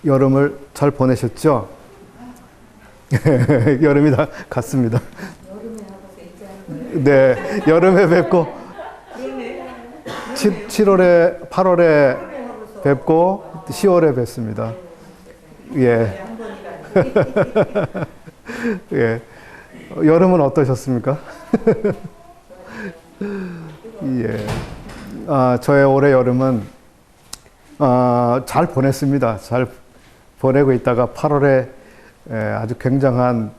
여름을 잘 보내셨죠? 여름이 다 갔습니다. 네, 여름에 뵙고 7월에 8월에 뵙고 10월에 뵙습니다. 예. 예. 여름은 어떠셨습니까? 예. 저의 올해 여름은 잘 보냈습니다. 잘 보내고 있다가 8월에 아주 굉장한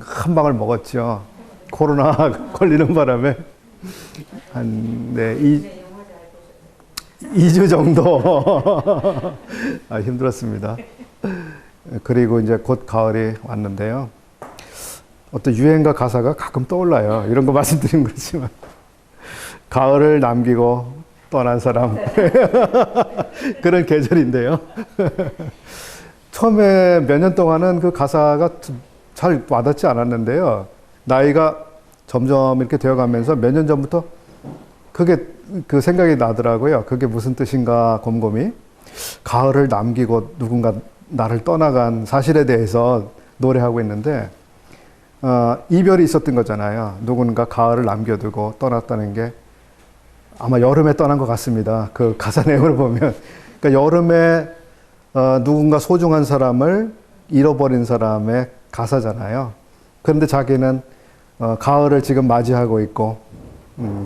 한 방을 먹었죠. 코로나 걸리는 바람에 한 2주 정도 힘들었습니다. 그리고 이제 곧 가을이 왔는데요. 어떤 유행가 가사가 가끔 떠올라요. 이런 거 말씀드린 거지만 가을을 남기고 떠난 사람 그런 계절인데요. 처음에 몇 년 동안은 그 가사가 잘 와닿지 않았는데요. 나이가 점점 이렇게 되어가면서 몇 년 전부터 그게 그 생각이 나더라고요. 그게 무슨 뜻인가 곰곰이. 가을을 남기고 누군가 나를 떠나간 사실에 대해서 노래하고 있는데 이별이 있었던 거잖아요. 누군가 가을을 남겨두고 떠났다는 게 아마 여름에 떠난 것 같습니다. 그 가사 내용을 보면. 그러니까 여름에 누군가 소중한 사람을 잃어버린 사람의 가사잖아요. 그런데 자기는 가을을 지금 맞이하고 있고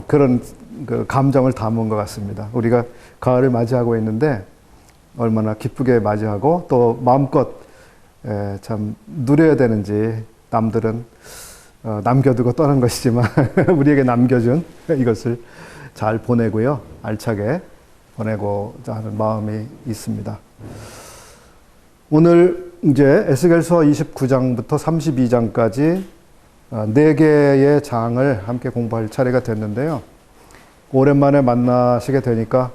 그런 그 감정을 담은 것 같습니다. 우리가 가을을 맞이하고 있는데 얼마나 기쁘게 맞이하고 또 마음껏 참 누려야 되는지 남들은 남겨두고 떠난 것이지만 우리에게 남겨준 이것을 잘 보내고요. 알차게 보내고자 하는 마음이 있습니다. 오늘 이제 에스겔서 29장부터 32장까지 4개의 장을 함께 공부할 차례가 됐는데요. 오랜만에 만나시게 되니까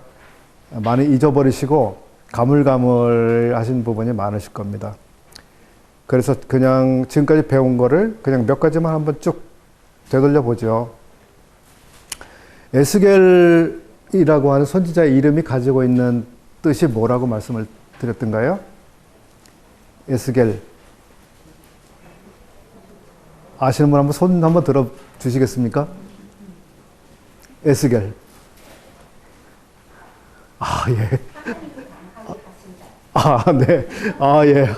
많이 잊어버리시고 가물가물하신 부분이 많으실 겁니다. 그래서 그냥 지금까지 배운 거를 그냥 몇 가지만 한번 쭉 되돌려 보죠. 에스겔이라고 하는 선지자의 이름이 가지고 있는 뜻이 뭐라고 말씀을 드렸던가요? 에스겔. 아시는 분 한번 손 한번 들어 주시겠습니까? 에스겔. 예. 네. 예.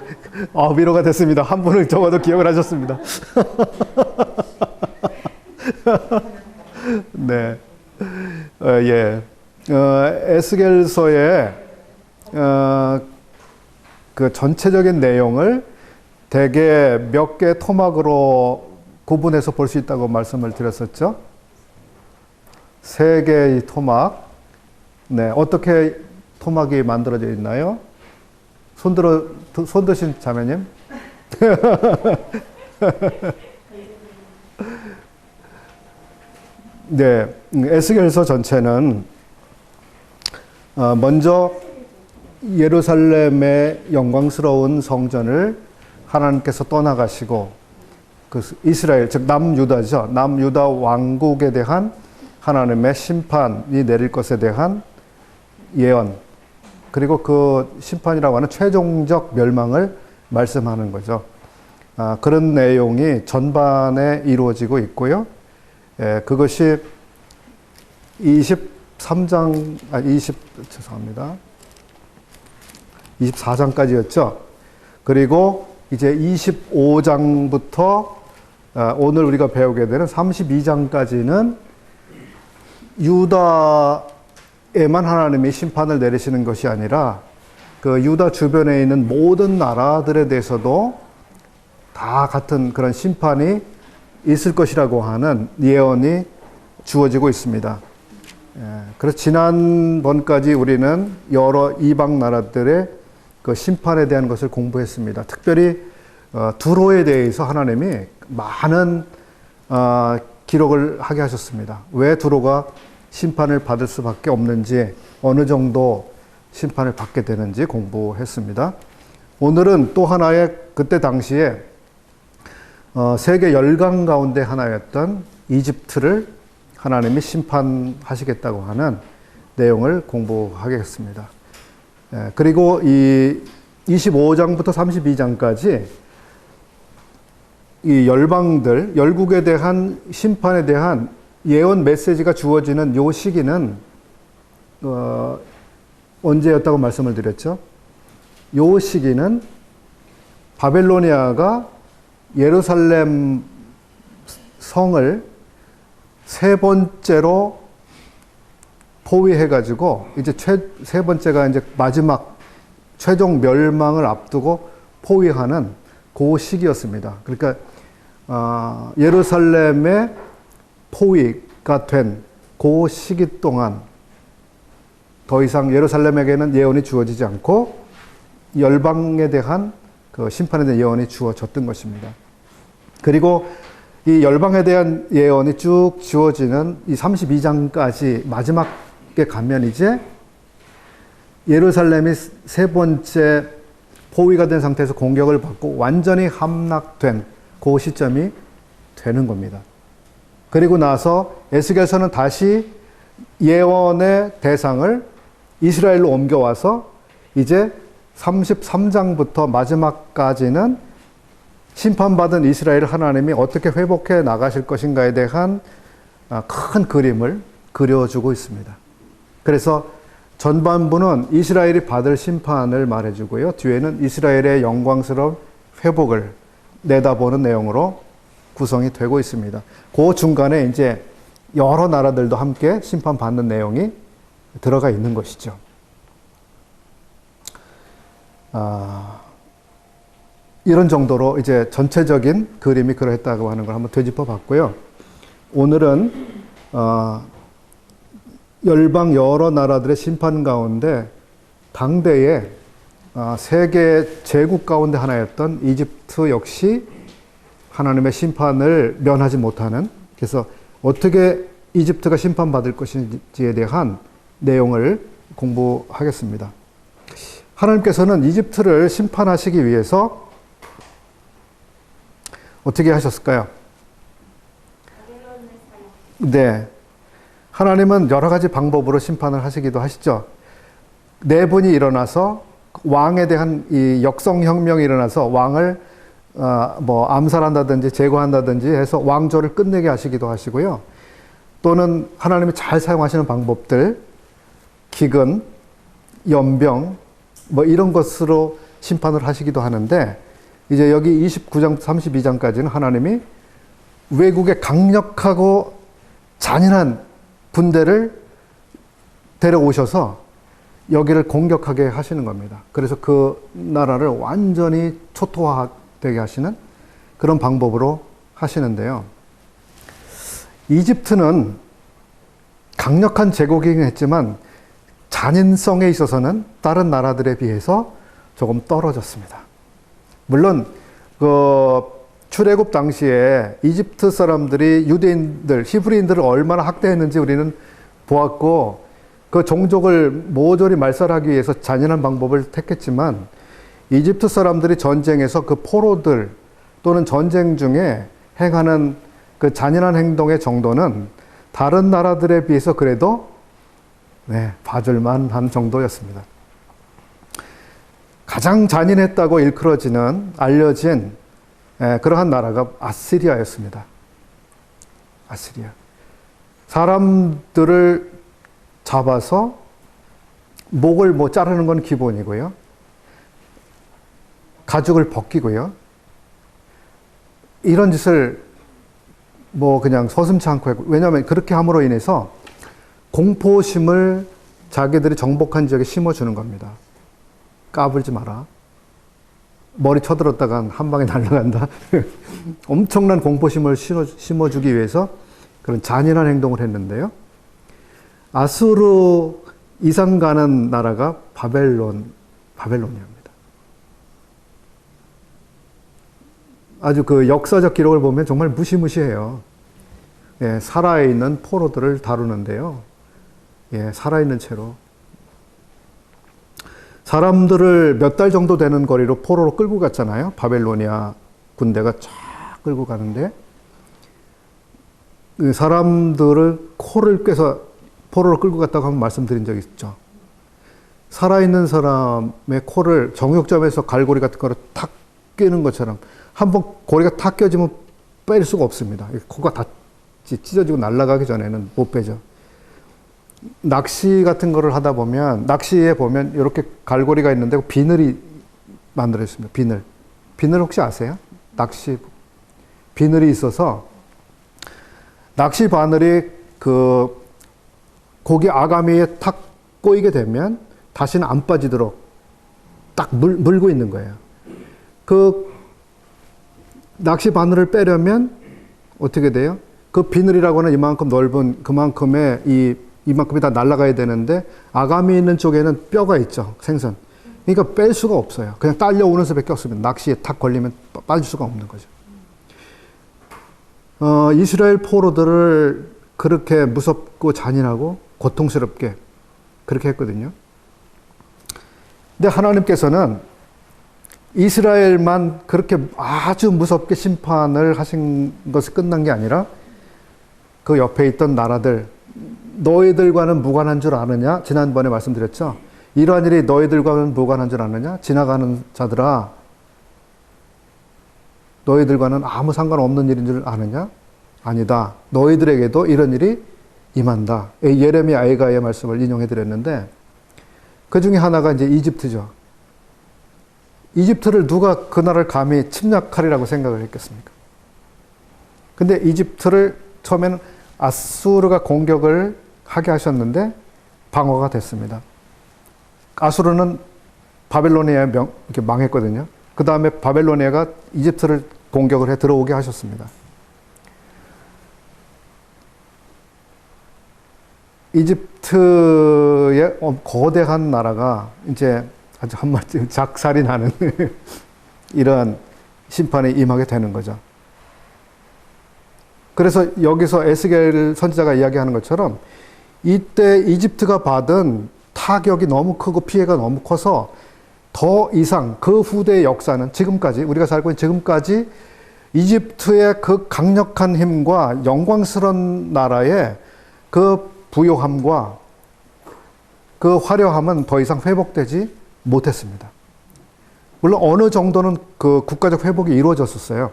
위로가 됐습니다. 한 분은 적어도 기억을 하셨습니다. 네. 예. 에스겔서의 그 전체적인 내용을 대개 몇 개 토막으로 구분해서 볼 수 있다고 말씀을 드렸었죠. 3개의 토막. 네. 어떻게 토막이 만들어져 있나요? 손 드신 자매님? 네, 에스겔서 전체는 먼저 예루살렘의 영광스러운 성전을 하나님께서 떠나가시고 그 이스라엘, 즉 남유다죠. 남유다 왕국에 대한 하나님의 심판이 내릴 것에 대한 예언, 그리고 그 심판이라고 하는 최종적 멸망을 말씀하는 거죠. 그런 내용이 전반에 이루어지고 있고요. 그것이 24장까지였죠. 그리고 이제 25장부터 오늘 우리가 배우게 되는 32장까지는 유다에만 하나님이 심판을 내리시는 것이 아니라 그 유다 주변에 있는 모든 나라들에 대해서도 다 같은 그런 심판이 있을 것이라고 하는 예언이 주어지고 있습니다. 그래서 지난번까지 우리는 여러 이방 나라들의 그 심판에 대한 것을 공부했습니다. 특별히 두로에 대해서 하나님이 많은 기록을 하게 하셨습니다. 왜 두로가 심판을 받을 수밖에 없는지, 어느 정도 심판을 받게 되는지 공부했습니다. 오늘은 또 하나의 그때 당시에 세계 열강 가운데 하나였던 이집트를 하나님이 심판하시겠다고 하는 내용을 공부하겠습니다. 그리고 이 25장부터 32장까지 이 열방들, 열국에 대한 심판에 대한 예언 메시지가 주어지는 요 시기는 언제였다고 말씀을 드렸죠? 요 시기는 바벨로니아가 예루살렘 성을 세 번째로 포위해가지고 이제 세 번째가 이제 마지막 최종 멸망을 앞두고 포위하는 그 시기였습니다. 그러니까 예루살렘의 포위가 된 그 시기 동안 더 이상 예루살렘에게는 예언이 주어지지 않고 열방에 대한 그 심판에 대한 예언이 주어졌던 것입니다. 그리고 이 열방에 대한 예언이 쭉 주어지는 이 32장까지 마지막에 가면 이제 예루살렘이 세 번째 포위가 된 상태에서 공격을 받고 완전히 함락된 그 시점이 되는 겁니다. 그리고 나서 에스겔서는 다시 예언의 대상을 이스라엘로 옮겨와서 이제 33장부터 마지막까지는 심판받은 이스라엘 하나님이 어떻게 회복해 나가실 것인가에 대한 큰 그림을 그려주고 있습니다. 그래서 전반부는 이스라엘이 받을 심판을 말해주고요. 뒤에는 이스라엘의 영광스러운 회복을 내다보는 내용으로 구성이 되고 있습니다. 그 중간에 이제 여러 나라들도 함께 심판받는 내용이 들어가 있는 것이죠. 이런 정도로 이제 전체적인 그림이 그러했다고 하는 걸 한번 되짚어 봤고요. 오늘은 열방 여러 나라들의 심판 가운데 당대의 세계 제국 가운데 하나였던 이집트 역시 하나님의 심판을 면하지 못하는, 그래서 어떻게 이집트가 심판받을 것인지에 대한 내용을 공부하겠습니다. 하나님께서는 이집트를 심판하시기 위해서 어떻게 하셨을까요? 네. 하나님은 여러 가지 방법으로 심판을 하시기도 하시죠. 내분이 일어나서 왕에 대한 이 역성혁명이 일어나서 왕을 암살한다든지 제거한다든지 해서 왕조를 끝내게 하시기도 하시고요. 또는 하나님이 잘 사용하시는 방법들, 기근, 연병, 이런 것으로 심판을 하시기도 하는데, 이제 여기 29장, 32장까지는 하나님이 외국의 강력하고 잔인한 군대를 데려오셔서 여기를 공격하게 하시는 겁니다. 그래서 그 나라를 완전히 초토화되게 하시는 그런 방법으로 하시는데요. 이집트는 강력한 제국이긴 했지만 잔인성에 있어서는 다른 나라들에 비해서 조금 떨어졌습니다. 물론 출애굽 당시에 이집트 사람들이 유대인들, 히브리인들을 얼마나 학대했는지 우리는 보았고, 그 종족을 모조리 말살하기 위해서 잔인한 방법을 택했지만, 이집트 사람들이 전쟁에서 그 포로들 또는 전쟁 중에 행하는 그 잔인한 행동의 정도는 다른 나라들에 비해서 그래도 봐줄만한 정도였습니다. 가장 잔인했다고 알려진 그러한 나라가 아시리아였습니다. 아시리아. 사람들을 잡아서 목을 자르는 건 기본이고요. 가죽을 벗기고요. 이런 짓을 그냥 서슴지 않고 했고, 왜냐하면 그렇게 함으로 인해서 공포심을 자기들이 정복한 지역에 심어주는 겁니다. 까불지 마라. 머리 쳐들었다간 한 방에 날아간다. 엄청난 공포심을 심어주기 위해서 그런 잔인한 행동을 했는데요. 아수르 이상 가는 나라가 바벨로니아입니다. 아주 그 역사적 기록을 보면 정말 무시무시해요. 살아있는 포로들을 다루는데요. 살아있는 채로. 사람들을 몇 달 정도 되는 거리로 포로로 끌고 갔잖아요. 바벨로니아 군대가 쫙 끌고 가는데, 사람들을 코를 꿰서 포로로 끌고 갔다고 한번 말씀드린 적이 있죠. 살아있는 사람의 코를 정육점에서 갈고리 같은 거를 탁 끼는 것처럼 한번 고리가 탁 껴지면 뺄 수가 없습니다. 코가 다 찢어지고 날아가기 전에는 못 빼죠. 낚시 같은 거를 하다 보면, 낚시에 보면 이렇게 갈고리가 있는데 비늘이 만들어 있습니다. 비늘. 비늘 혹시 아세요? 낚시 비늘이 있어서 낚시 바늘이 그 고기 아가미에 탁 꼬이게 되면 다시는 안 빠지도록 딱 물고 있는 거예요. 그 낚시 바늘을 빼려면 어떻게 돼요? 그 비늘이라고 하는 이만큼 넓은 그만큼의 이만큼이 다 날아가야 되는데 아가미 있는 쪽에는 뼈가 있죠. 생선. 그러니까 뺄 수가 없어요. 그냥 딸려오는 수밖에 없습니다. 낚시에 탁 걸리면 빠질 수가 없는 거죠. 이스라엘 포로들을 그렇게 무섭고 잔인하고 고통스럽게 그렇게 했거든요. 근데 하나님께서는 이스라엘만 그렇게 아주 무섭게 심판을 하신 것이 끝난 게 아니라 그 옆에 있던 나라들, 너희들과는 무관한 줄 아느냐? 지난번에 말씀드렸죠. 이러한 일이 너희들과는 무관한 줄 아느냐? 지나가는 자들아, 너희들과는 아무 상관없는 일인 줄 아느냐? 아니다. 너희들에게도 이런 일이 임한다. 예레미야 아이가의 말씀을 인용해 드렸는데 그 중에 하나가 이제 이집트죠. 이집트를 누가 그 나라를 감히 침략하리라고 생각을 했겠습니까? 근데 이집트를 처음에는 아수르가 공격을 하게 하셨는데 방어가 됐습니다. 아수르는 바벨로니아에 이렇게 망했거든요. 그 다음에 바벨로니아가 이집트를 공격을 해 들어오게 하셨습니다. 이집트의 거대한 나라가 이제 아주 한마디 작살이 나는 이런 심판에 임하게 되는 거죠. 그래서 여기서 에스겔 선지자가 이야기하는 것처럼 이때 이집트가 받은 타격이 너무 크고 피해가 너무 커서 더 이상 그 후대의 역사는 지금까지 우리가 살고 있는 지금까지 이집트의 그 강력한 힘과 영광스러운 나라의 그 부요함과 그 화려함은 더 이상 회복되지 못했습니다. 물론 어느 정도는 그 국가적 회복이 이루어졌었어요.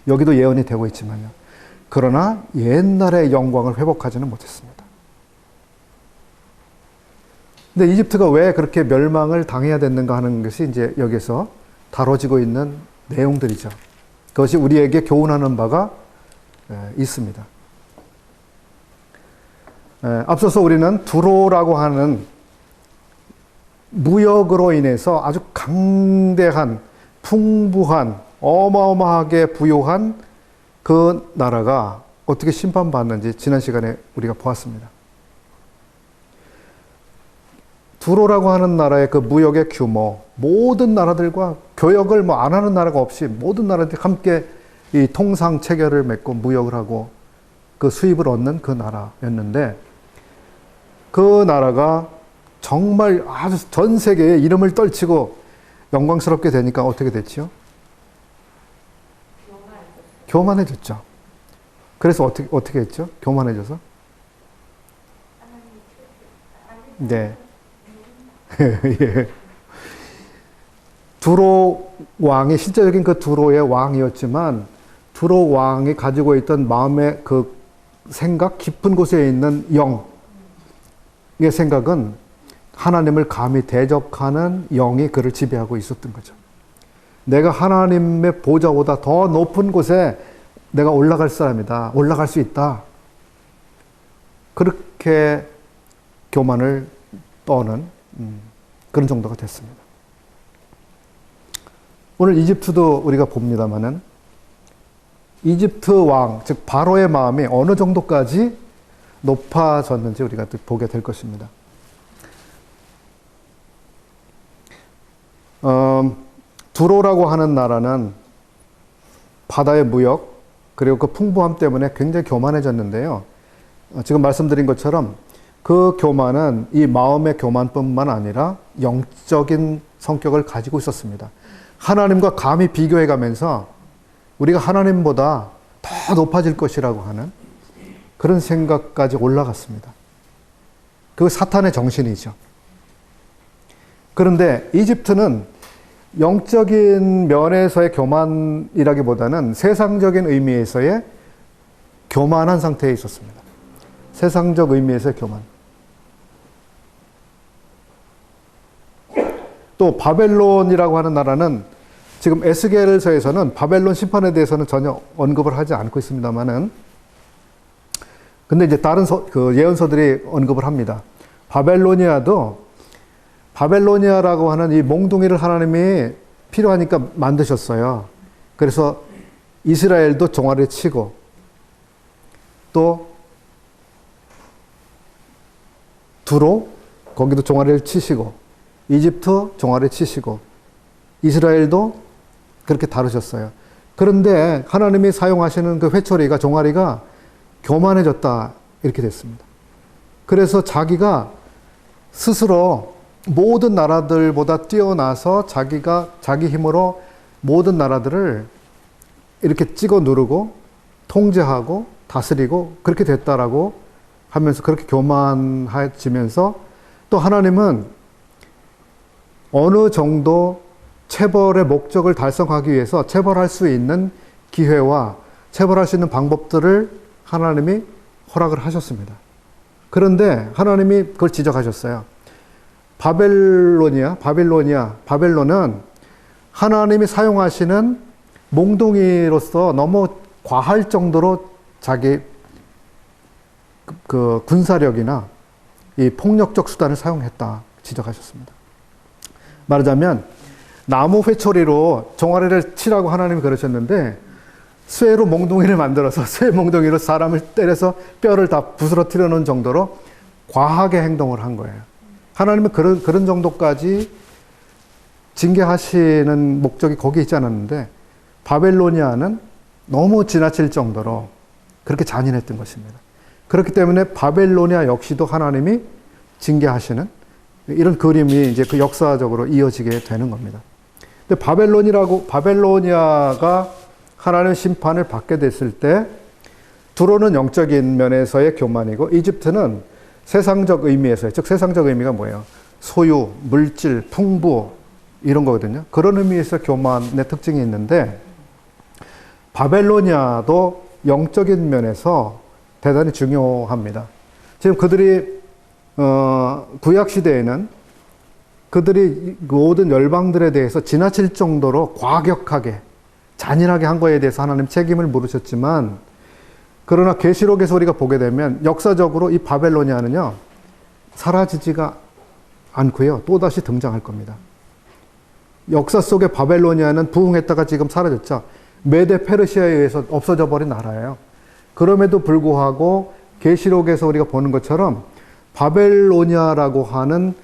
여기도 예언이 되고 있지만요. 그러나 옛날의 영광을 회복하지는 못했습니다. 근데 이집트가 왜 그렇게 멸망을 당해야 됐는가 하는 것이 이제 여기서 다뤄지고 있는 내용들이죠. 그것이 우리에게 교훈하는 바가 있습니다. 앞서서 우리는 두로라고 하는 무역으로 인해서 아주 강대한, 풍부한, 어마어마하게 부유한 그 나라가 어떻게 심판받는지 지난 시간에 우리가 보았습니다. 두로라고 하는 나라의 그 무역의 규모, 모든 나라들과 교역을 뭐 안 하는 나라가 없이 모든 나라들이 함께 이 통상 체결을 맺고 무역을 하고 그 수입을 얻는 그 나라였는데 그 나라가 정말 아주 전 세계에 이름을 떨치고 영광스럽게 되니까 어떻게 됐지요? 교만해졌죠. 그래서 어떻게 했죠? 교만해져서? 네. 예. 두로 왕이 실제적인 그 두로의 왕이었지만 두로 왕이 가지고 있던 마음의 그 생각, 깊은 곳에 있는 영의 생각은 하나님을 감히 대적하는 영이 그를 지배하고 있었던 거죠. 내가 하나님의 보좌보다 더 높은 곳에 내가 올라갈 사람이다. 올라갈 수 있다. 그렇게 교만을 떠는 그런 정도가 됐습니다. 오늘 이집트도 우리가 봅니다마는 이집트 왕, 즉 바로의 마음이 어느 정도까지 높아졌는지 우리가 또 보게 될 것입니다. 두로라고 하는 나라는 바다의 무역 그리고 그 풍부함 때문에 굉장히 교만해졌는데요. 지금 말씀드린 것처럼 그 교만은 이 마음의 교만뿐만 아니라 영적인 성격을 가지고 있었습니다. 하나님과 감히 비교해 가면서 우리가 하나님보다 더 높아질 것이라고 하는 그런 생각까지 올라갔습니다. 그 사탄의 정신이죠. 그런데 이집트는 영적인 면에서의 교만이라기보다는 세상적인 의미에서의 교만한 상태에 있었습니다. 세상적 의미에서의 교만. 또 바벨론이라고 하는 나라는 지금 에스겔서에서는 바벨론 심판에 대해서는 전혀 언급을 하지 않고 있습니다만은, 근데 이제 다른 그 예언서들이 언급을 합니다. 바벨로니아라고 하는 이 몽둥이를 하나님이 필요하니까 만드셨어요. 그래서 이스라엘도 종아리 치고, 또 두로 거기도 종아리를 치시고, 이집트 종아리 치시고, 이스라엘도 그렇게 다루셨어요. 그런데 하나님이 사용하시는 그 회초리가, 종아리가 교만해졌다 이렇게 됐습니다. 그래서 자기가 스스로 모든 나라들보다 뛰어나서 자기 힘으로 모든 나라들을 이렇게 찍어 누르고 통제하고 다스리고 그렇게 됐다라고 하면서 그렇게 교만해지면서, 또 하나님은 어느 정도 체벌의 목적을 달성하기 위해서 체벌할 수 있는 기회와 체벌할 수 있는 방법들을 하나님이 허락을 하셨습니다. 그런데 하나님이 그걸 지적하셨어요. 바벨론은 하나님이 사용하시는 몽둥이로서 너무 과할 정도로 자기 그 군사력이나 이 폭력적 수단을 사용했다 지적하셨습니다. 말하자면 나무 회초리로 종아리를 치라고 하나님이 그러셨는데 쇠로 몽둥이를 만들어서 쇠 몽둥이로 사람을 때려서 뼈를 다 부스러뜨려 놓은 정도로 과하게 행동을 한 거예요. 하나님은 그런 정도까지 징계하시는 목적이 거기에 있지 않았는데, 바벨로니아는 너무 지나칠 정도로 그렇게 잔인했던 것입니다. 그렇기 때문에 바벨로니아 역시도 하나님이 징계하시는 이런 그림이 이제 그 역사적으로 이어지게 되는 겁니다. 근데 바벨로니아가 하나님의 심판을 받게 됐을 때, 두로는 영적인 면에서의 교만이고, 이집트는 세상적 의미에서의, 즉 세상적 의미가 뭐예요? 소유, 물질, 풍부 이런 거거든요. 그런 의미에서 교만의 특징이 있는데, 바벨로니아도 영적인 면에서 대단히 중요합니다. 지금 그들이 구약 시대에는 그들이 모든 열방들에 대해서 지나칠 정도로 과격하게 잔인하게 한 거에 대해서 하나님 책임을 물으셨지만, 그러나 계시록에서 우리가 보게 되면 역사적으로 이 바벨로니아는요 사라지지가 않고요 또다시 등장할 겁니다. 역사 속에 바벨로니아는 부흥했다가 지금 사라졌죠. 메데 페르시아에 의해서 없어져 버린 나라예요. 그럼에도 불구하고 계시록에서 우리가 보는 것처럼 바벨로니아라고 하는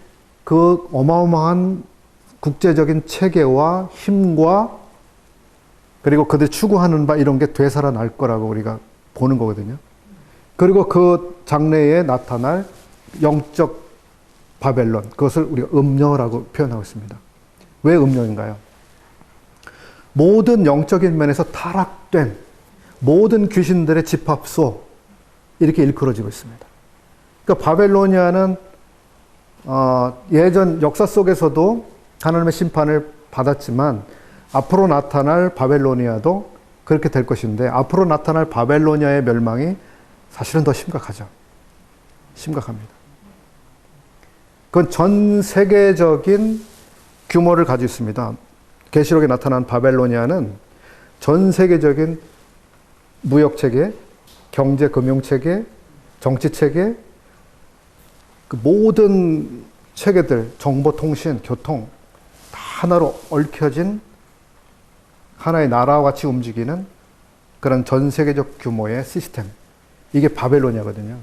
그 어마어마한 국제적인 체계와 힘과 그리고 그들이 추구하는 바 이런 게 되살아날 거라고 우리가 보는 거거든요. 그리고 그 장래에 나타날 영적 바벨론, 그것을 우리가 음녀라고 표현하고 있습니다. 왜 음녀인가요? 모든 영적인 면에서 타락된 모든 귀신들의 집합소, 이렇게 일컬어지고 있습니다. 그러니까 바벨로니아는 예전 역사 속에서도 하나님의 심판을 받았지만 앞으로 나타날 바벨로니아도 그렇게 될 것인데, 앞으로 나타날 바벨로니아의 멸망이 사실은 더 심각하죠. 심각합니다. 그건 전 세계적인 규모를 가지고 있습니다. 계시록에 나타난 바벨로니아는 전 세계적인 무역체계, 경제, 금융체계, 정치체계, 그 모든 체계들, 정보통신, 교통 다 하나로 얽혀진 하나의 나라와 같이 움직이는 그런 전 세계적 규모의 시스템, 이게 바벨로니아거든요.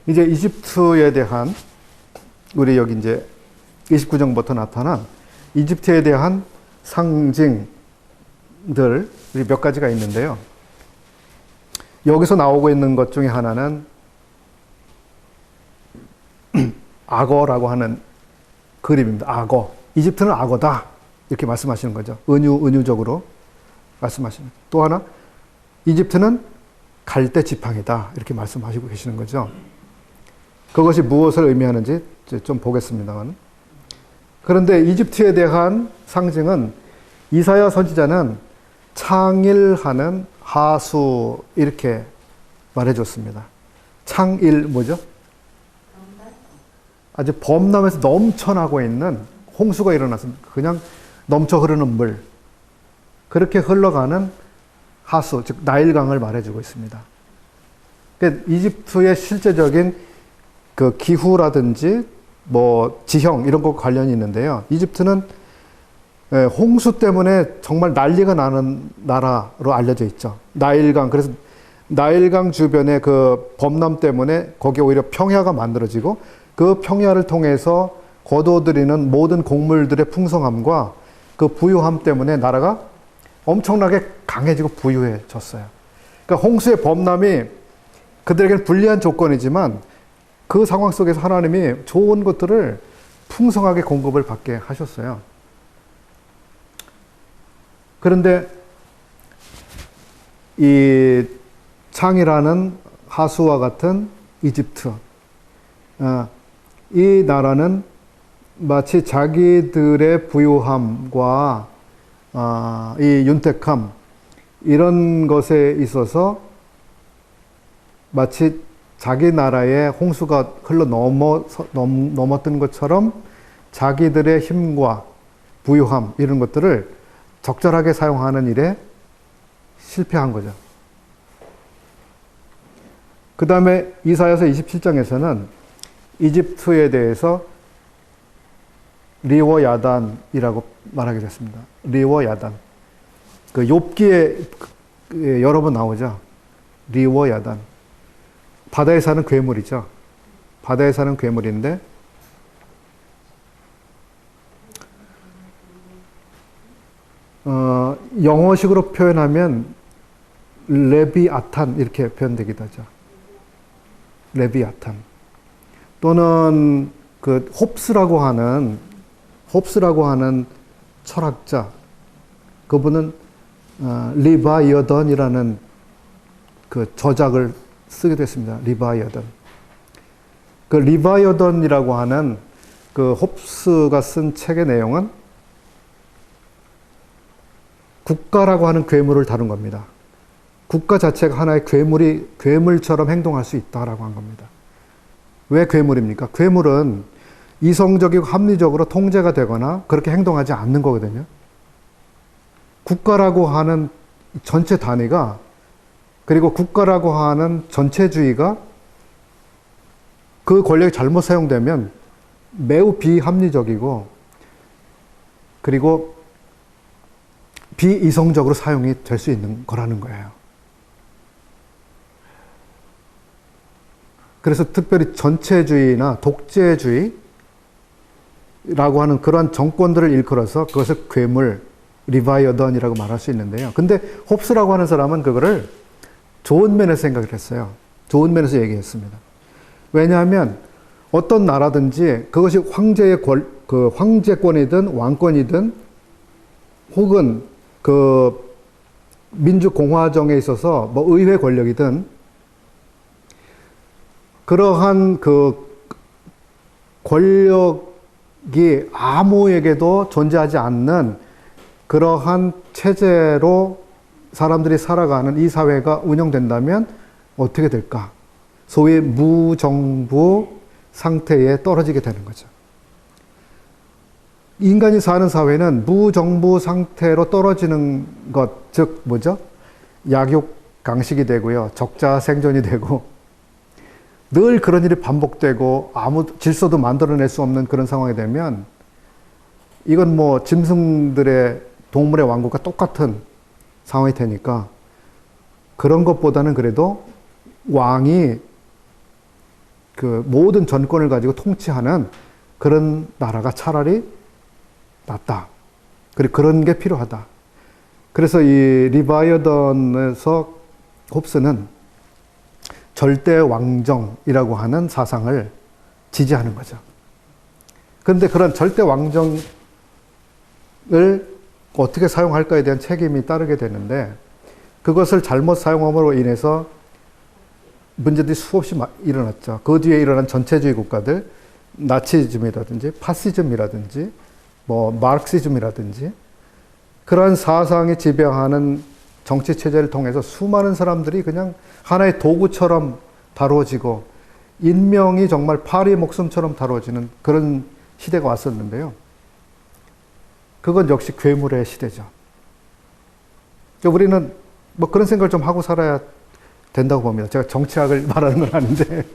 이제 이집트에 대한, 우리 여기 이제 29장부터 나타난 이집트에 대한 상징들 몇 가지가 있는데요. 여기서 나오고 있는 것 중에 하나는 악어라고 하는 그림입니다. 악어. 이집트는 악어다, 이렇게 말씀하시는 거죠. 은유적으로. 말씀하십니다. 또 하나, 이집트는 갈대 지팡이다. 이렇게 말씀하시고 계시는 거죠. 그것이 무엇을 의미하는지 좀 보겠습니다만. 그런데 이집트에 대한 상징은 이사야 선지자는 창일하는 하수 이렇게 말해줬습니다. 창일 뭐죠? 아주 범람에서 넘쳐나고 있는 홍수가 일어났습니다. 그냥 넘쳐 흐르는 물. 그렇게 흘러가는 하수, 즉 나일강을 말해주고 있습니다. 그러니까 이집트의 실제적인 그 기후라든지 뭐 지형 이런 것 관련이 있는데요. 이집트는 홍수 때문에 정말 난리가 나는 나라로 알려져 있죠. 나일강, 그래서 나일강 주변의 그 범람 때문에 거기에 오히려 평야가 만들어지고 그 평야를 통해서 거둬들이는 모든 곡물들의 풍성함과 그 부유함 때문에 나라가 엄청나게 강해지고 부유해졌어요. 그러니까 홍수의 범람이 그들에게는 불리한 조건이지만 그 상황 속에서 하나님이 좋은 것들을 풍성하게 공급을 받게 하셨어요. 그런데 이 창이라는 하수와 같은 이집트, 이 나라는 마치 자기들의 부유함과 이 윤택함 이런 것에 있어서 마치 자기 나라에 홍수가 흘러 넘었던 것처럼 자기들의 힘과 부유함 이런 것들을 적절하게 사용하는 일에 실패한 거죠. 그 다음에 이사야서 27장에서는 이집트에 대해서 리워야단이라고 말하게 됐습니다. 리워야단. 그 욥기에 여러 번 나오죠. 리워야단. 바다에 사는 괴물이죠. 바다에 사는 괴물인데 영어식으로 표현하면 레비아탄 이렇게 표현되기도 하죠. 레비아탄. 또는 그 홉스라고 하는 철학자, 그분은 리바이어던이라는 그 저작을 쓰게 됐습니다. 리바이어던. 그 리바이어던이라고 하는 그 홉스가 쓴 책의 내용은 국가라고 하는 괴물을 다룬 겁니다. 국가 자체가 하나의 괴물처럼 행동할 수 있다라고 한 겁니다. 왜 괴물입니까? 괴물은 이성적이고 합리적으로 통제가 되거나 그렇게 행동하지 않는 거거든요. 국가라고 하는 전체 단위가, 그리고 국가라고 하는 전체주의가 그 권력이 잘못 사용되면 매우 비합리적이고 그리고 비이성적으로 사용이 될 수 있는 거라는 거예요. 그래서 특별히 전체주의나 독재주의라고 하는 그러한 정권들을 일컬어서 그것을 괴물, 리바이어던이라고 말할 수 있는데요. 근데 홉스라고 하는 사람은 그거를 좋은 면에서 생각을 했어요. 좋은 면에서 얘기했습니다. 왜냐하면 어떤 나라든지 그것이 그 황제권이든 왕권이든 혹은 그 민주공화정에 있어서 뭐 의회 권력이든 그러한 그 권력이 아무에게도 존재하지 않는 그러한 체제로 사람들이 살아가는 이 사회가 운영된다면 어떻게 될까? 소위 무정부 상태에 떨어지게 되는 거죠. 인간이 사는 사회는 무정부 상태로 떨어지는 것, 즉 뭐죠? 약육강식이 되고요. 적자 생존이 되고 늘 그런 일이 반복되고 아무 질서도 만들어낼 수 없는 그런 상황이 되면 이건 뭐 짐승들의 동물의 왕국과 똑같은 상황이 되니까 그런 것보다는 그래도 왕이 그 모든 전권을 가지고 통치하는 그런 나라가 차라리 낫다. 그리고 그런 게 필요하다. 그래서 이 리바이어던에서 홉스는 절대 왕정이라고 하는 사상을 지지하는 거죠. 그런데 그런 절대 왕정을 어떻게 사용할까에 대한 책임이 따르게 되는데 그것을 잘못 사용함으로 인해서 문제들이 수없이 일어났죠. 그 뒤에 일어난 전체주의 국가들, 나치즘이라든지 파시즘이라든지 뭐 마르크시즘이라든지 그러한 사상이 지배하는 정치 체제를 통해서 수많은 사람들이 그냥 하나의 도구처럼 다루어지고 인명이 정말 파리의 목숨처럼 다루어지는 그런 시대가 왔었는데요. 그건 역시 괴물의 시대죠. 우리는 뭐 그런 생각을 좀 하고 살아야 된다고 봅니다. 제가 정치학을 말하는 건 아닌데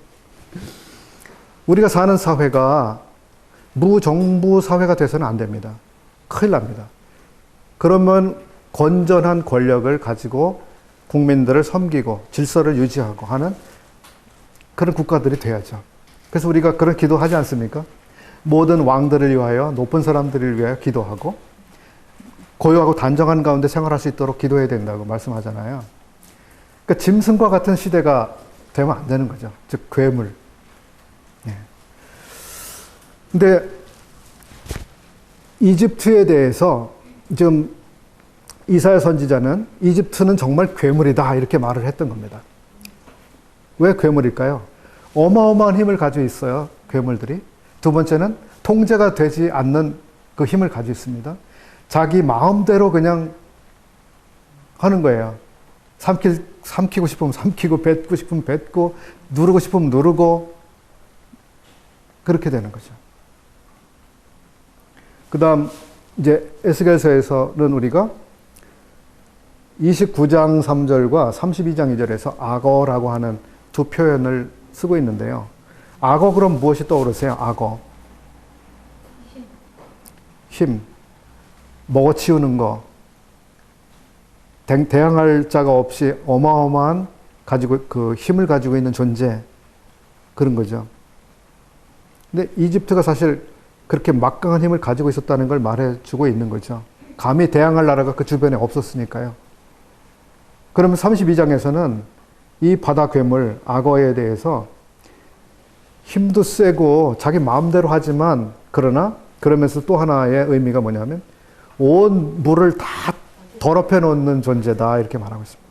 우리가 사는 사회가 무정부 사회가 돼서는 안 됩니다. 큰일 납니다. 그러면 건전한 권력을 가지고 국민들을 섬기고 질서를 유지하고 하는 그런 국가들이 돼야죠. 그래서 우리가 그런 기도하지 않습니까? 모든 왕들을 위하여 높은 사람들을 위하여 기도하고 고요하고 단정한 가운데 생활할 수 있도록 기도해야 된다고 말씀하잖아요. 그러니까 짐승과 같은 시대가 되면 안 되는 거죠. 즉 괴물. 근데 이집트에 대해서 지금 이사야 선지자는 이집트는 정말 괴물이다 이렇게 말을 했던 겁니다. 왜 괴물일까요? 어마어마한 힘을 가지고 있어요. 괴물들이. 두 번째는 통제가 되지 않는 그 힘을 가지고 있습니다. 자기 마음대로 그냥 하는 거예요. 삼키고 싶으면 삼키고 뱉고 싶으면 뱉고 누르고 싶으면 누르고 그렇게 되는 거죠. 그 다음 이제 에스겔서에서는 우리가 29장 3절과 32장 2절에서 악어라고 하는 두 표현을 쓰고 있는데요. 악어 그럼 무엇이 떠오르세요? 악어. 힘. 먹어치우는 거. 대항할 자가 없이 어마어마한 그 힘을 가지고 있는 존재. 그런 거죠. 근데 이집트가 사실 그렇게 막강한 힘을 가지고 있었다는 걸 말해주고 있는 거죠. 감히 대항할 나라가 그 주변에 없었으니까요. 그러면 32장에서는 이 바다 괴물, 악어에 대해서 힘도 세고 자기 마음대로 하지만 그러면서 또 하나의 의미가 뭐냐면 온 물을 다 더럽혀 놓는 존재다 이렇게 말하고 있습니다.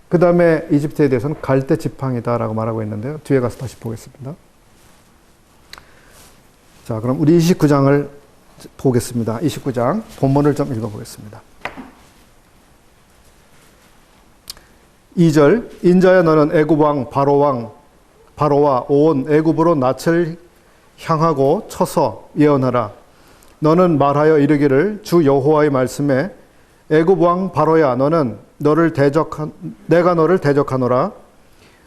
그 다음에 이집트에 대해서는 갈대 지팡이다라고 말하고 있는데요. 뒤에 가서 다시 보겠습니다. 자, 그럼 우리 29장을 보겠습니다. 29장 본문을 좀 읽어보겠습니다. 2절 인자야 너는 애굽 왕 바로와 온 애굽으로 낯을 향하고 쳐서 예언하라. 너는 말하여 이르기를 주 여호와의 말씀에 애굽 왕 바로야 내가 너를 대적하노라.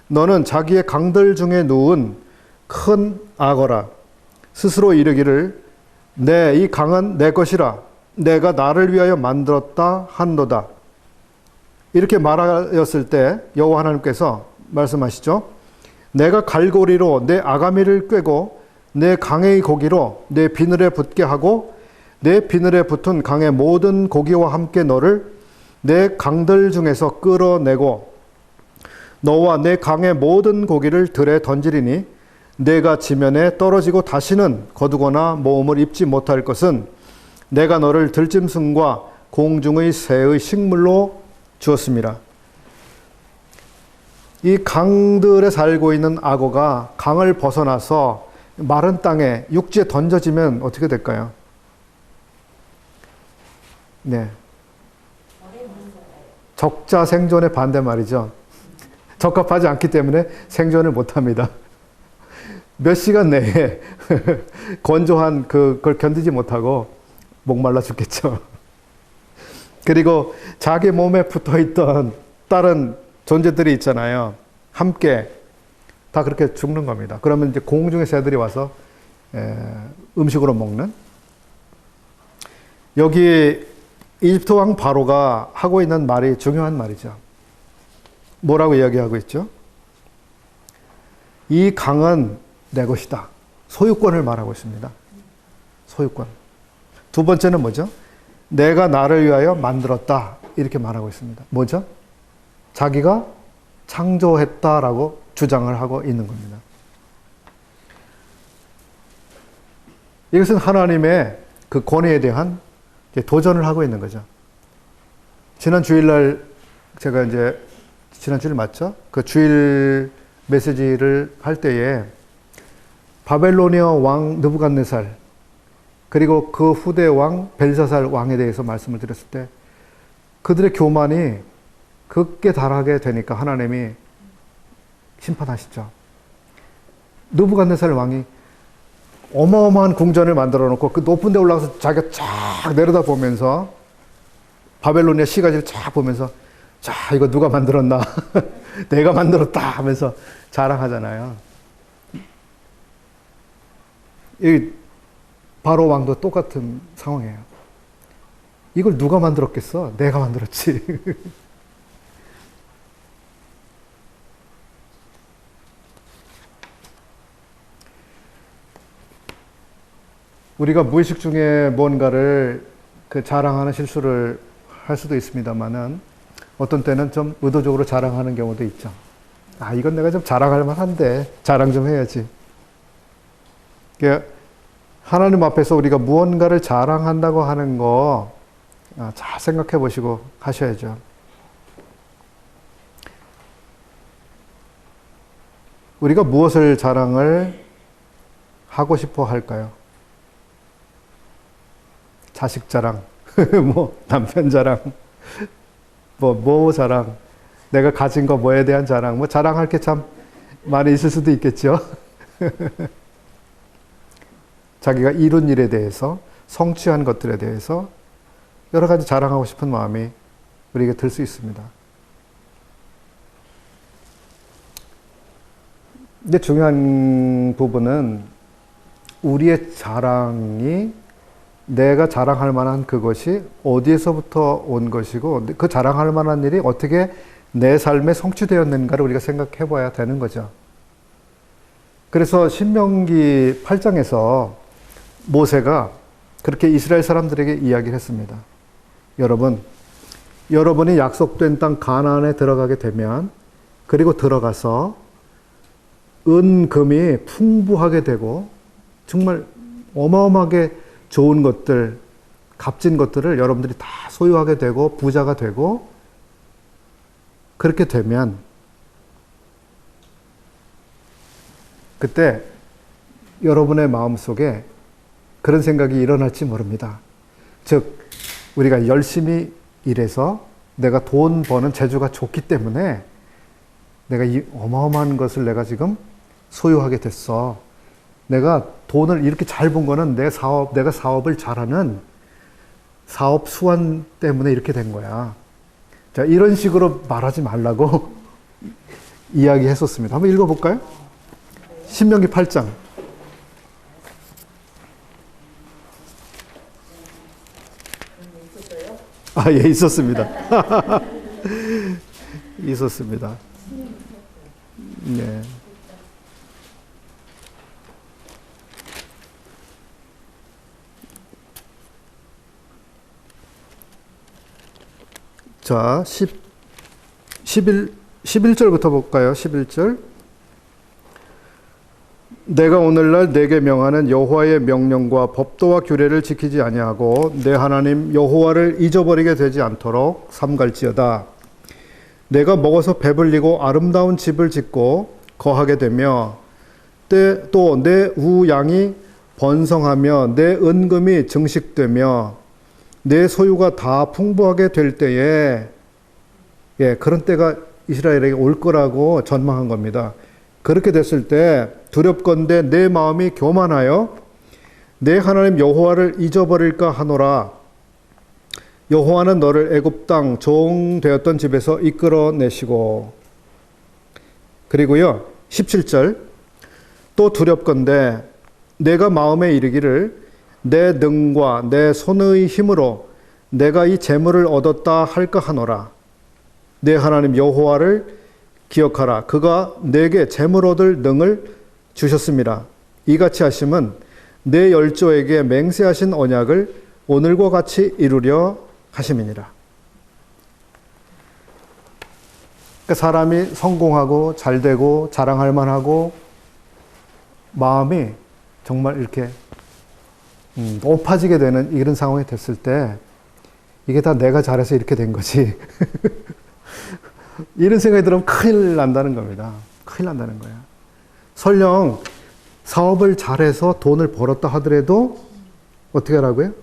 너는 자기의 강들 중에 누운 큰 악어라. 스스로 이르기를 이 강은 내 것이라. 내가 나를 위하여 만들었다 한도다. 이렇게 말하였을 때 여호와 하나님께서 말씀하시죠. 내가 갈고리로 내 아가미를 꿰고 내 강의 고기로 내 비늘에 붙게 하고 내 비늘에 붙은 강의 모든 고기와 함께 너를 내 강들 중에서 끌어내고 너와 내 강의 모든 고기를 들에 던지리니 내가 지면에 떨어지고 다시는 거두거나 모험을 입지 못할 것은 내가 너를 들짐승과 공중의 새의 식물로 주었습니다. 이 강들에 살고 있는 악어가 강을 벗어나서 마른 땅에 육지에 던져지면 어떻게 될까요? 네. 적자 생존의 반대말이죠. 적합하지 않기 때문에 생존을 못합니다. 몇 시간 내에 건조한 그걸 견디지 못하고 목말라 죽겠죠. 그리고 자기 몸에 붙어있던 다른 존재들이 있잖아요. 함께 다 그렇게 죽는 겁니다. 그러면 이제 공중의 새들이 와서 음식으로 먹는. 여기 이집트 왕 바로가 하고 있는 말이 중요한 말이죠. 뭐라고 이야기하고 있죠? 이 강은 내 것이다. 소유권을 말하고 있습니다. 소유권. 두 번째는 뭐죠? 내가 나를 위하여 만들었다. 이렇게 말하고 있습니다. 뭐죠? 자기가 창조했다라고 주장을 하고 있는 겁니다. 이것은 하나님의 그 권위에 대한 도전을 하고 있는 거죠. 지난 주일날 제가 이제 지난 주일 맞죠? 그 주일 메시지를 할 때에 바벨로니아 왕 느부갓네살 그리고 그 후대 왕 벨사살 왕에 대해서 말씀을 드렸을 때 그들의 교만이 극에 달하게 되니까 하나님이 심판하시죠. 느부갓네살 왕이 어마어마한 궁전을 만들어 놓고 그 높은 데 올라가서 자기가 쫙 내려다 보면서 바벨로니아 시가지를 쫙 보면서 자, 이거 누가 만들었나? 내가 만들었다 하면서 자랑하잖아요. 이 바로 왕도 똑같은 상황이에요. 이걸 누가 만들었겠어? 내가 만들었지. 우리가 무의식 중에 뭔가를 그 자랑하는 실수를 할 수도 있습니다만은 어떤 때는 좀 의도적으로 자랑하는 경우도 있죠. 아, 이건 내가 좀 자랑할 만한데 자랑 좀 해야지. 하나님 앞에서 우리가 무언가를 자랑한다고 하는 거 잘 생각해 보시고 하셔야죠. 우리가 무엇을 자랑을 하고 싶어 할까요? 자식 자랑, 뭐 남편 자랑, 뭐 자랑, 내가 가진 거 뭐에 대한 자랑, 뭐 자랑할 게 참 많이 있을 수도 있겠죠. 자기가 이룬 일에 대해서, 성취한 것들에 대해서 여러 가지 자랑하고 싶은 마음이 우리에게 들 수 있습니다. 근데 중요한 부분은 우리의 자랑이 내가 자랑할 만한 그것이 어디에서부터 온 것이고 그 자랑할 만한 일이 어떻게 내 삶에 성취되었는가를 우리가 생각해 봐야 되는 거죠. 그래서 신명기 8장에서 모세가 그렇게 이스라엘 사람들에게 이야기를 했습니다. 여러분이 약속된 땅 가나안에 들어가게 되면 그리고 들어가서 은금이 풍부하게 되고 정말 어마어마하게 좋은 것들, 값진 것들을 여러분들이 다 소유하게 되고 부자가 되고 그렇게 되면 그때 여러분의 마음속에 그런 생각이 일어날지 모릅니다. 즉 우리가 열심히 일해서 내가 돈 버는 재주가 좋기 때문에 내가 이 어마어마한 것을 내가 지금 소유하게 됐어. 내가 돈을 이렇게 잘 번 거는 내가 사업을 잘하는 사업 수완 때문에 이렇게 된 거야. 자, 이런 식으로 말하지 말라고 이야기했었습니다. 한번 읽어볼까요? 신명기 8장. 아, 예, 있었습니다. 있었습니다. 네. 자, 11절부터 볼까요? 11절. 내가 오늘날 내게 명하는 여호와의 명령과 법도와 규례를 지키지 아니하고 내 하나님 여호와를 잊어버리게 되지 않도록 삼갈지어다. 내가 먹어서 배불리고 아름다운 집을 짓고 거하게 되며 또 내 우양이 번성하며 내 은금이 증식되며 내 소유가 다 풍부하게 될 때에 그런 때가 이스라엘에게 올 거라고 전망한 겁니다. 그렇게 됐을 때 두렵건대 내 마음이 교만하여 내 하나님 여호와를 잊어버릴까 하노라. 여호와는 너를 애굽 땅 종 되었던 집에서 이끌어내시고. 그리고요 17절 또 두렵건대 내가 마음에 이르기를 내 능과 내 손의 힘으로 내가 이 재물을 얻었다 할까 하노라. 내 하나님 여호와를 기억하라. 그가 내게 재물 얻을 능을 주셨습니다. 이같이 하심은 내 열조에게 맹세하신 언약을 오늘과 같이 이루려 하심이니라. 그러니까 사람이 성공하고 잘되고 자랑할 만하고 마음이 정말 이렇게 높아지게 되는 이런 상황이 됐을 때 이게 다 내가 잘해서 이렇게 된 거지. 이런 생각이 들으면 큰일 난다는 겁니다. 큰일 난다는 거야. 설령 사업을 잘해서 돈을 벌었다 하더라도 어떻게 하라고요?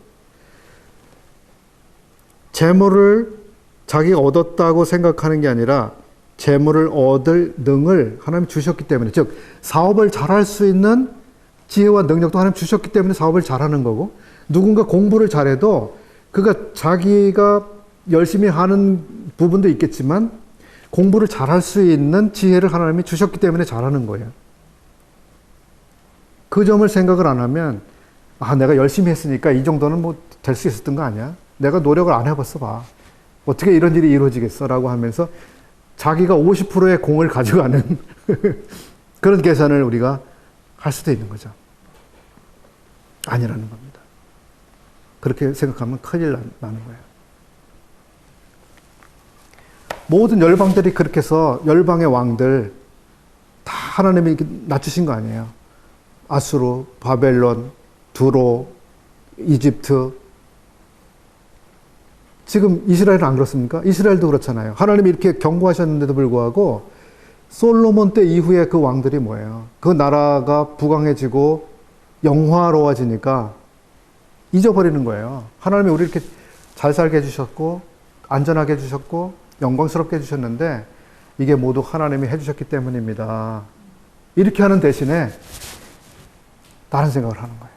재물을 자기가 얻었다고 생각하는 게 아니라 재물을 얻을 능을 하나님이 주셨기 때문에, 즉 사업을 잘할 수 있는 지혜와 능력도 하나님 주셨기 때문에 사업을 잘하는 거고, 누군가 공부를 잘해도 그가 자기가 열심히 하는 부분도 있겠지만 공부를 잘할 수 있는 지혜를 하나님이 주셨기 때문에 잘하는 거예요. 그 점을 생각을 안 하면 내가 열심히 했으니까 이 정도는 뭐 될 수 있었던 거 아니야? 내가 노력을 안 해봤어 봐. 어떻게 이런 일이 이루어지겠어? 라고 하면서 자기가 50%의 공을 가져가는 그런 계산을 우리가 할 수도 있는 거죠. 아니라는 겁니다. 그렇게 생각하면 큰일 나는 거예요. 모든 열방들이 그렇게 해서 열방의 왕들 다 하나님이 낮추신 거 아니에요. 아수르, 바벨론, 두로, 이집트. 지금 이스라엘은 안 그렇습니까? 이스라엘도 그렇잖아요. 하나님이 이렇게 경고하셨는데도 불구하고 솔로몬 때 이후에 그 왕들이 뭐예요? 그 나라가 부강해지고 영화로워지니까 잊어버리는 거예요. 하나님이 우리 이렇게 잘 살게 해주셨고 안전하게 해주셨고 영광스럽게 해주셨는데 이게 모두 하나님이 해주셨기 때문입니다. 이렇게 하는 대신에 다른 생각을 하는 거예요.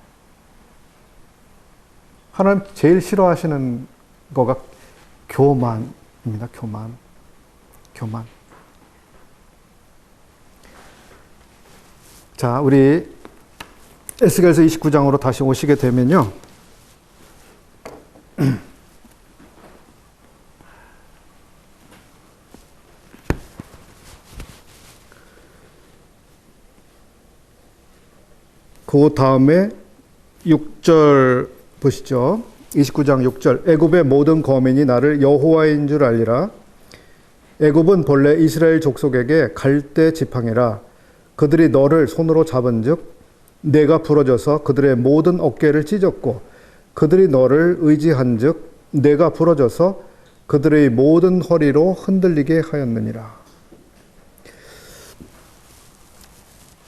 하나님 제일 싫어하시는 거가 교만입니다. 교만. 자, 우리 에스겔서 29장으로 다시 오시게 되면요. 그 다음에 6절 보시죠. 29장 6절. 애굽의 모든 거민이 나를 여호와인 줄 알리라. 애굽은 본래 이스라엘 족속에게 갈대 지팡이라. 그들이 너를 손으로 잡은즉 내가 부러져서 그들의 모든 어깨를 찢었고 그들이 너를 의지한즉 내가 부러져서 그들의 모든 허리로 흔들리게 하였느니라.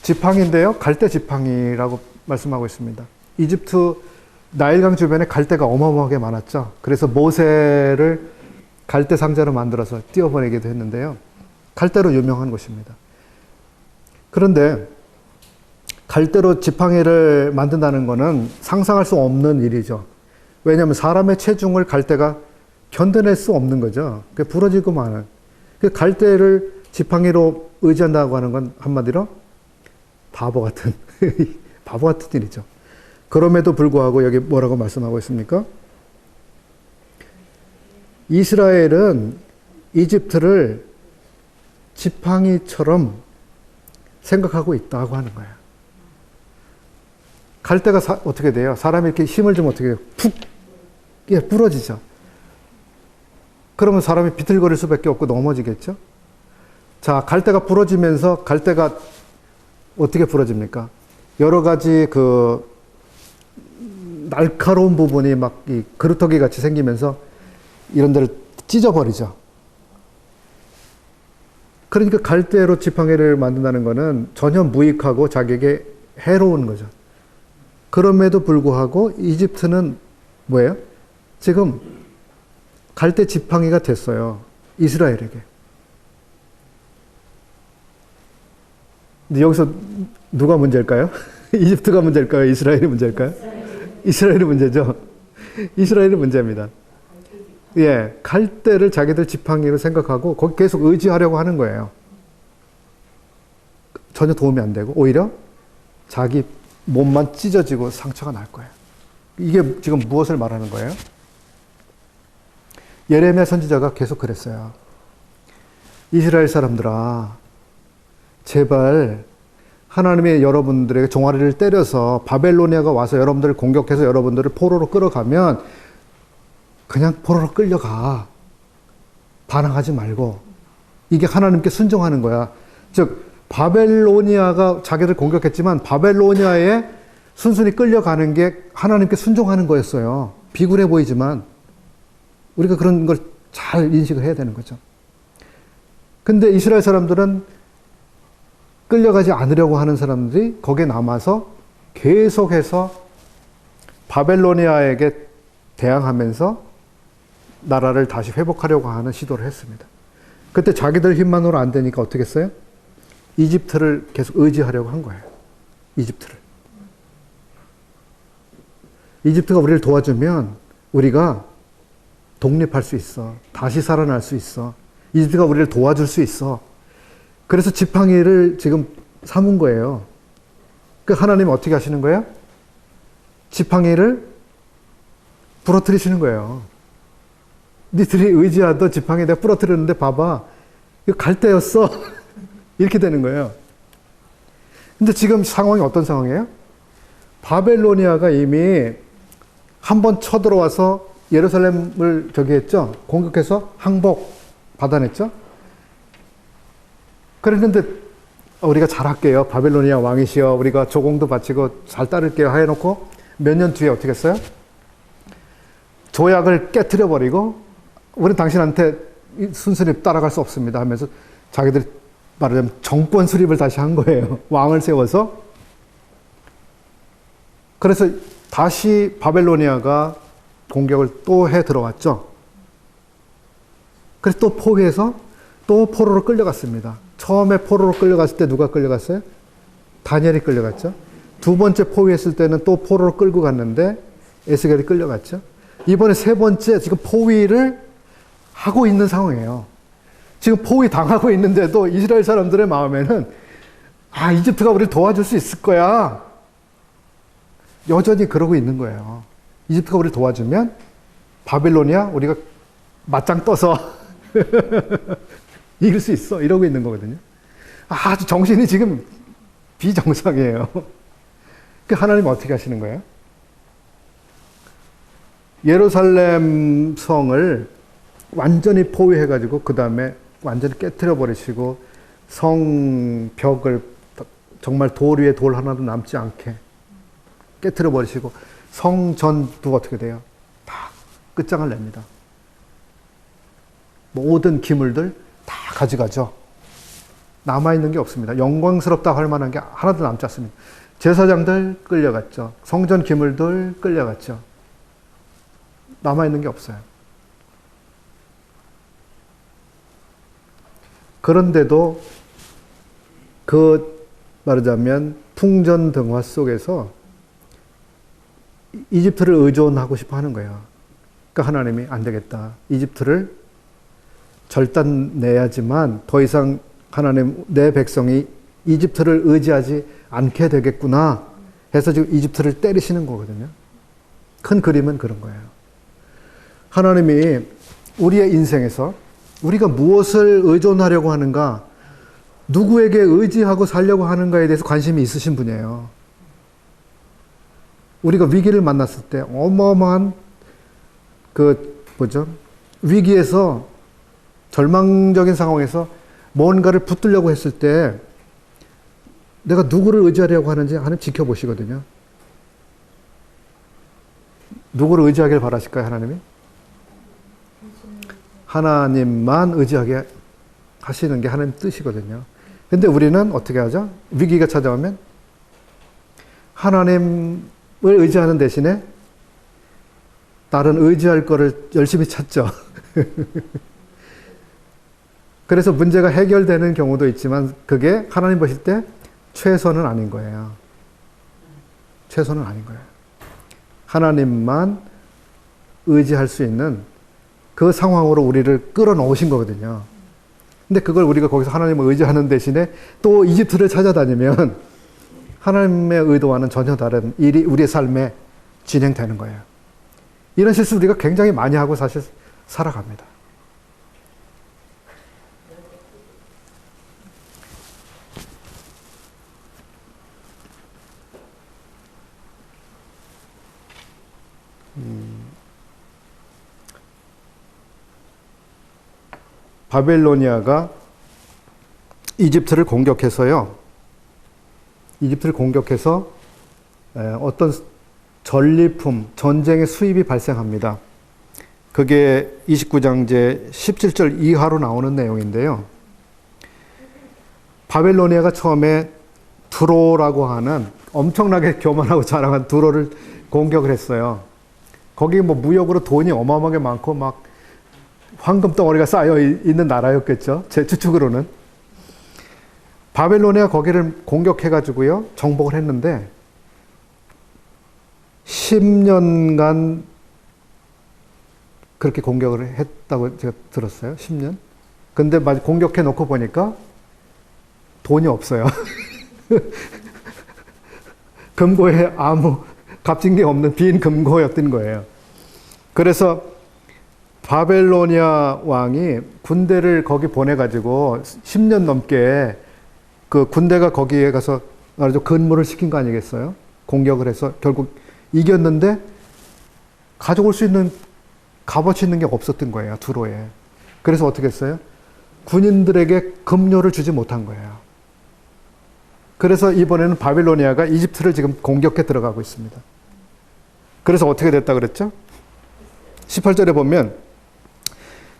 지팡이인데요. 갈대 지팡이라고 말씀하고 있습니다. 이집트 나일강 주변에 갈대가 어마어마하게 많았죠. 그래서 모세를 갈대 상자로 만들어서 띄워보내기도 했는데요. 갈대로 유명한 곳입니다. 그런데 갈대로 지팡이를 만든다는 것은 상상할 수 없는 일이죠. 왜냐하면 사람의 체중을 갈대가 견뎌낼 수 없는 거죠. 그게 부러지고 마는. 그 갈대를 지팡이로 의지한다고 하는 건 한마디로 바보 같은 일이죠. 그럼에도 불구하고 여기 뭐라고 말씀하고 있습니까? 이스라엘은 이집트를 지팡이처럼 생각하고 있다고 하는 거예요. 갈대가 어떻게 돼요? 사람이 이렇게 힘을 주면 어떻게 돼요? 푹 부러지죠. 그러면 사람이 비틀거릴 수밖에 없고 넘어지겠죠? 자, 갈대가 부러지면서 갈대가 어떻게 부러집니까? 여러 가지 날카로운 부분이 막 이 그루터기 같이 생기면서 이런 데를 찢어버리죠. 그러니까 갈대로 지팡이를 만든다는 것은 전혀 무익하고 자기에게 해로운 거죠. 그럼에도 불구하고 이집트는 뭐예요? 지금 갈대 지팡이가 됐어요. 이스라엘에게. 근데 여기서 누가 문제일까요? 이집트가 문제일까요? 이스라엘이 문제일까요? 이스라엘이 문제죠. 이스라엘이 문제입니다. 예, 갈대를 자기들 지팡이로 생각하고 거기 계속 의지하려고 하는 거예요. 전혀 도움이 안 되고 오히려 자기 몸만 찢어지고 상처가 날 거예요. 이게 지금 무엇을 말하는 거예요? 예레미야 선지자가 계속 그랬어요. 이스라엘 사람들아, 제발 하나님이 여러분들에게 종아리를 때려서 바벨로니아가 와서 여러분들을 공격해서 여러분들을 포로로 끌어가면 그냥 포로로 끌려가. 반항하지 말고. 이게 하나님께 순종하는 거야. 즉 바벨로니아가 자기를 공격했지만 바벨로니아의 순순히 끌려가는 게 하나님께 순종하는 거였어요. 비굴해 보이지만 우리가 그런 걸 잘 인식을 해야 되는 거죠. 근데 이스라엘 사람들은 끌려가지 않으려고 하는 사람들이 거기에 남아서 계속해서 바벨로니아에게 대항하면서 나라를 다시 회복하려고 하는 시도를 했습니다. 그때 자기들 힘만으로 안 되니까 어떻게 했어요? 이집트를 계속 의지하려고 한 거예요. 이집트를. 이집트가 우리를 도와주면 우리가 독립할 수 있어. 다시 살아날 수 있어. 이집트가 우리를 도와줄 수 있어. 그래서 지팡이를 지금 삼은 거예요. 그 하나님 어떻게 하시는 거예요? 지팡이를 부러뜨리시는 거예요. 니들이 의지하던 지팡이 내가 부러뜨렸는데 봐봐. 이거 갈 때였어. 이렇게 되는 거예요. 근데 지금 상황이 어떤 상황이에요? 바벨로니아가 이미 한번 쳐들어와서 예루살렘을 저기 했죠? 공격해서 항복 받아냈죠? 그랬는데 우리가 잘할게요. 바벨로니아 왕이시여. 우리가 조공도 바치고 잘 따를게요. 해놓고 몇 년 뒤에 어떻게 했어요? 조약을 깨트려버리고 우리는 당신한테 순순히 따라갈 수 없습니다 하면서 자기들이 말하자면 정권 수립을 다시 한 거예요. 왕을 세워서. 그래서 다시 바벨로니아가 공격을 또 해 들어왔죠. 그래서 또 포위해서 또 포로로 끌려갔습니다. 처음에 포로로 끌려갔을 때 누가 끌려갔어요? 다니엘이 끌려갔죠. 두 번째 포위했을 때는 또 포로로 끌고 갔는데 에스겔이 끌려갔죠. 이번에 세 번째 지금 포위를 하고 있는 상황이에요. 지금 포위 당하고 있는데도 이스라엘 사람들의 마음에는 아, 이집트가 우리를 도와줄 수 있을 거야. 여전히 그러고 있는 거예요. 이집트가 우리를 도와주면 바벨로니아 우리가 맞짱 떠서 이길 수 있어. 이러고 있는 거거든요. 아주 정신이 지금 비정상이에요. 그 하나님 어떻게 하시는 거예요? 예루살렘 성을 완전히 포위해가지고 그 다음에 완전히 깨트려 버리시고 성벽을 정말 돌 위에 돌 하나도 남지 않게 깨트려 버리시고 성전도 어떻게 돼요? 다 끝장을 냅니다. 모든 기물들 다 가져가죠. 남아있는 게 없습니다. 영광스럽다 할 만한 게 하나도 남지 않습니다. 제사장들 끌려갔죠. 성전 기물들 끌려갔죠. 남아있는 게 없어요. 그런데도 그 말하자면 풍전등화 속에서 이집트를 의존하고 싶어 하는 거예요. 그러니까 하나님이 안 되겠다. 이집트를 절단내야지만 더 이상 하나님 내 백성이 이집트를 의지하지 않게 되겠구나 해서 지금 이집트를 때리시는 거거든요. 큰 그림은 그런 거예요. 하나님이 우리의 인생에서 우리가 무엇을 의존하려고 하는가, 누구에게 의지하고 살려고 하는가에 대해서 관심이 있으신 분이에요. 우리가 위기를 만났을 때 어마어마한 위기에서 절망적인 상황에서 뭔가를 붙들려고 했을 때 내가 누구를 의지하려고 하는지 하나님 지켜보시거든요. 누구를 의지하길 바라실까요, 하나님이? 하나님만 의지하게 하시는 게 하나님 뜻이거든요. 근데 우리는 어떻게 하죠? 위기가 찾아오면 하나님을 의지하는 대신에 다른 의지할 거를 열심히 찾죠. 그래서 문제가 해결되는 경우도 있지만 그게 하나님 보실 때 최선은 아닌 거예요. 최선은 아닌 거예요. 하나님만 의지할 수 있는 그 상황으로 우리를 끌어놓으신 거거든요. 근데 그걸 우리가 거기서 하나님을 의지하는 대신에 또 이집트를 찾아다니면 하나님의 의도와는 전혀 다른 일이 우리의 삶에 진행되는 거예요. 이런 실수 우리가 굉장히 많이 하고 사실 살아갑니다. 바벨로니아가 이집트를 공격해서요. 이집트를 공격해서 어떤 전리품, 전쟁의 수입이 발생합니다. 그게 29장 제 17절 이하로 나오는 내용인데요. 바벨로니아가 처음에 두로라고 하는 엄청나게 교만하고 자랑한 두로를 공격을 했어요. 거기 뭐 무역으로 돈이 어마어마하게 많고 막 황금 덩어리가 쌓여 있는 나라였겠죠. 제 추측으로는. 바벨로니아 거기를 공격해가지고요. 정복을 했는데 10년간 그렇게 공격을 했다고 제가 들었어요. 10년. 근데 공격해 놓고 보니까 돈이 없어요. 금고에 아무 값진 게 없는 빈 금고였던 거예요. 그래서 바벨로니아 왕이 군대를 거기 보내가지고 10년 넘게 그 군대가 거기에 가서 말하자면 근무를 시킨 거 아니겠어요? 공격을 해서 결국 이겼는데 가져올 수 있는 값어치 있는 게 없었던 거예요. 두로에. 그래서 어떻게 했어요? 군인들에게 급료를 주지 못한 거예요. 그래서 이번에는 바빌로니아가 이집트를 지금 공격해 들어가고 있습니다. 그래서 어떻게 됐다 그랬죠? 18절에 보면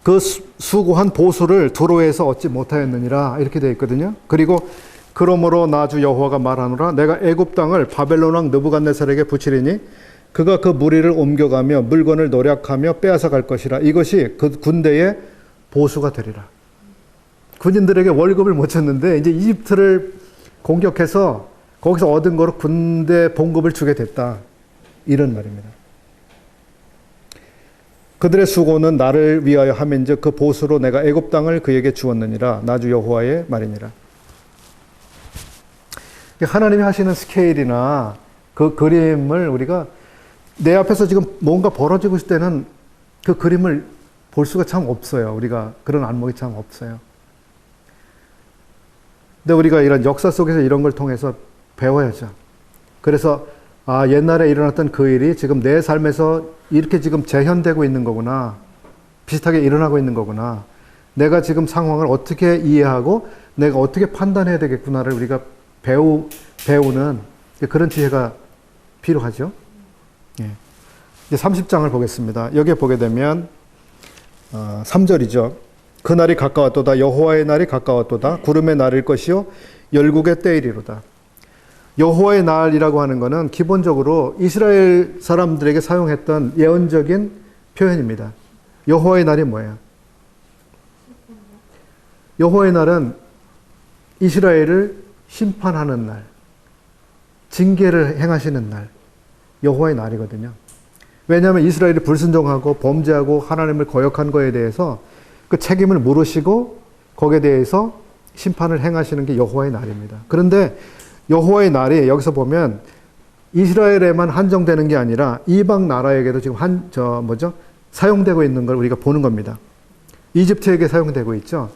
그 수고한 보수를 두로에서 얻지 못하였느니라 이렇게 되어 있거든요. 그리고 그러므로 나 주 여호와가 말하노라 내가 애굽 땅을 바벨론 왕 느부갓네살에게 붙이리니 그가 그 무리를 옮겨가며 물건을 노략하며 빼앗아 갈 것이라. 이것이 그 군대의 보수가 되리라. 군인들에게 월급을 못 줬는데 이제 이집트를 공격해서 거기서 얻은 거로 군대 봉급을 주게 됐다. 이런 말입니다. 그들의 수고는 나를 위하여 함인즉 그 보수로 내가 애굽 땅을 그에게 주었느니라. 나 주 여호와의 말이니라. 하나님이 하시는 스케일이나 그 그림을 우리가 내 앞에서 지금 뭔가 벌어지고 있을 때는 그 그림을 볼 수가 참 없어요. 우리가 그런 안목이 참 없어요. 근데 우리가 이런 역사 속에서 이런 걸 통해서 배워야죠. 그래서 옛날에 일어났던 그 일이 지금 내 삶에서 이렇게 지금 재현되고 있는 거구나. 비슷하게 일어나고 있는 거구나. 내가 지금 상황을 어떻게 이해하고 내가 어떻게 판단해야 되겠구나를 우리가 배우는 그런 지혜가 필요하죠. 예. 이제 30장을 보겠습니다. 여기에 보게 되면 3절이죠. 그날이 가까웠도다. 여호와의 날이 가까웠도다. 구름의 날일 것이요 열국의 때이리로다. 여호와의 날이라고 하는 것은 기본적으로 이스라엘 사람들에게 사용했던 예언적인 표현입니다. 여호와의 날이 뭐예요? 여호와의 날은 이스라엘을 심판하는 날, 징계를 행하시는 날, 여호와의 날이거든요. 왜냐하면 이스라엘이 불순종하고 범죄하고 하나님을 거역한 거에 대해서 그 책임을 물으시고 거기에 대해서 심판을 행하시는 게 여호와의 날입니다. 그런데 여호와의 날이 여기서 보면 이스라엘에만 한정되는 게 아니라 이방 나라에게도 지금 사용되고 있는 걸 우리가 보는 겁니다. 이집트에게 사용되고 있죠.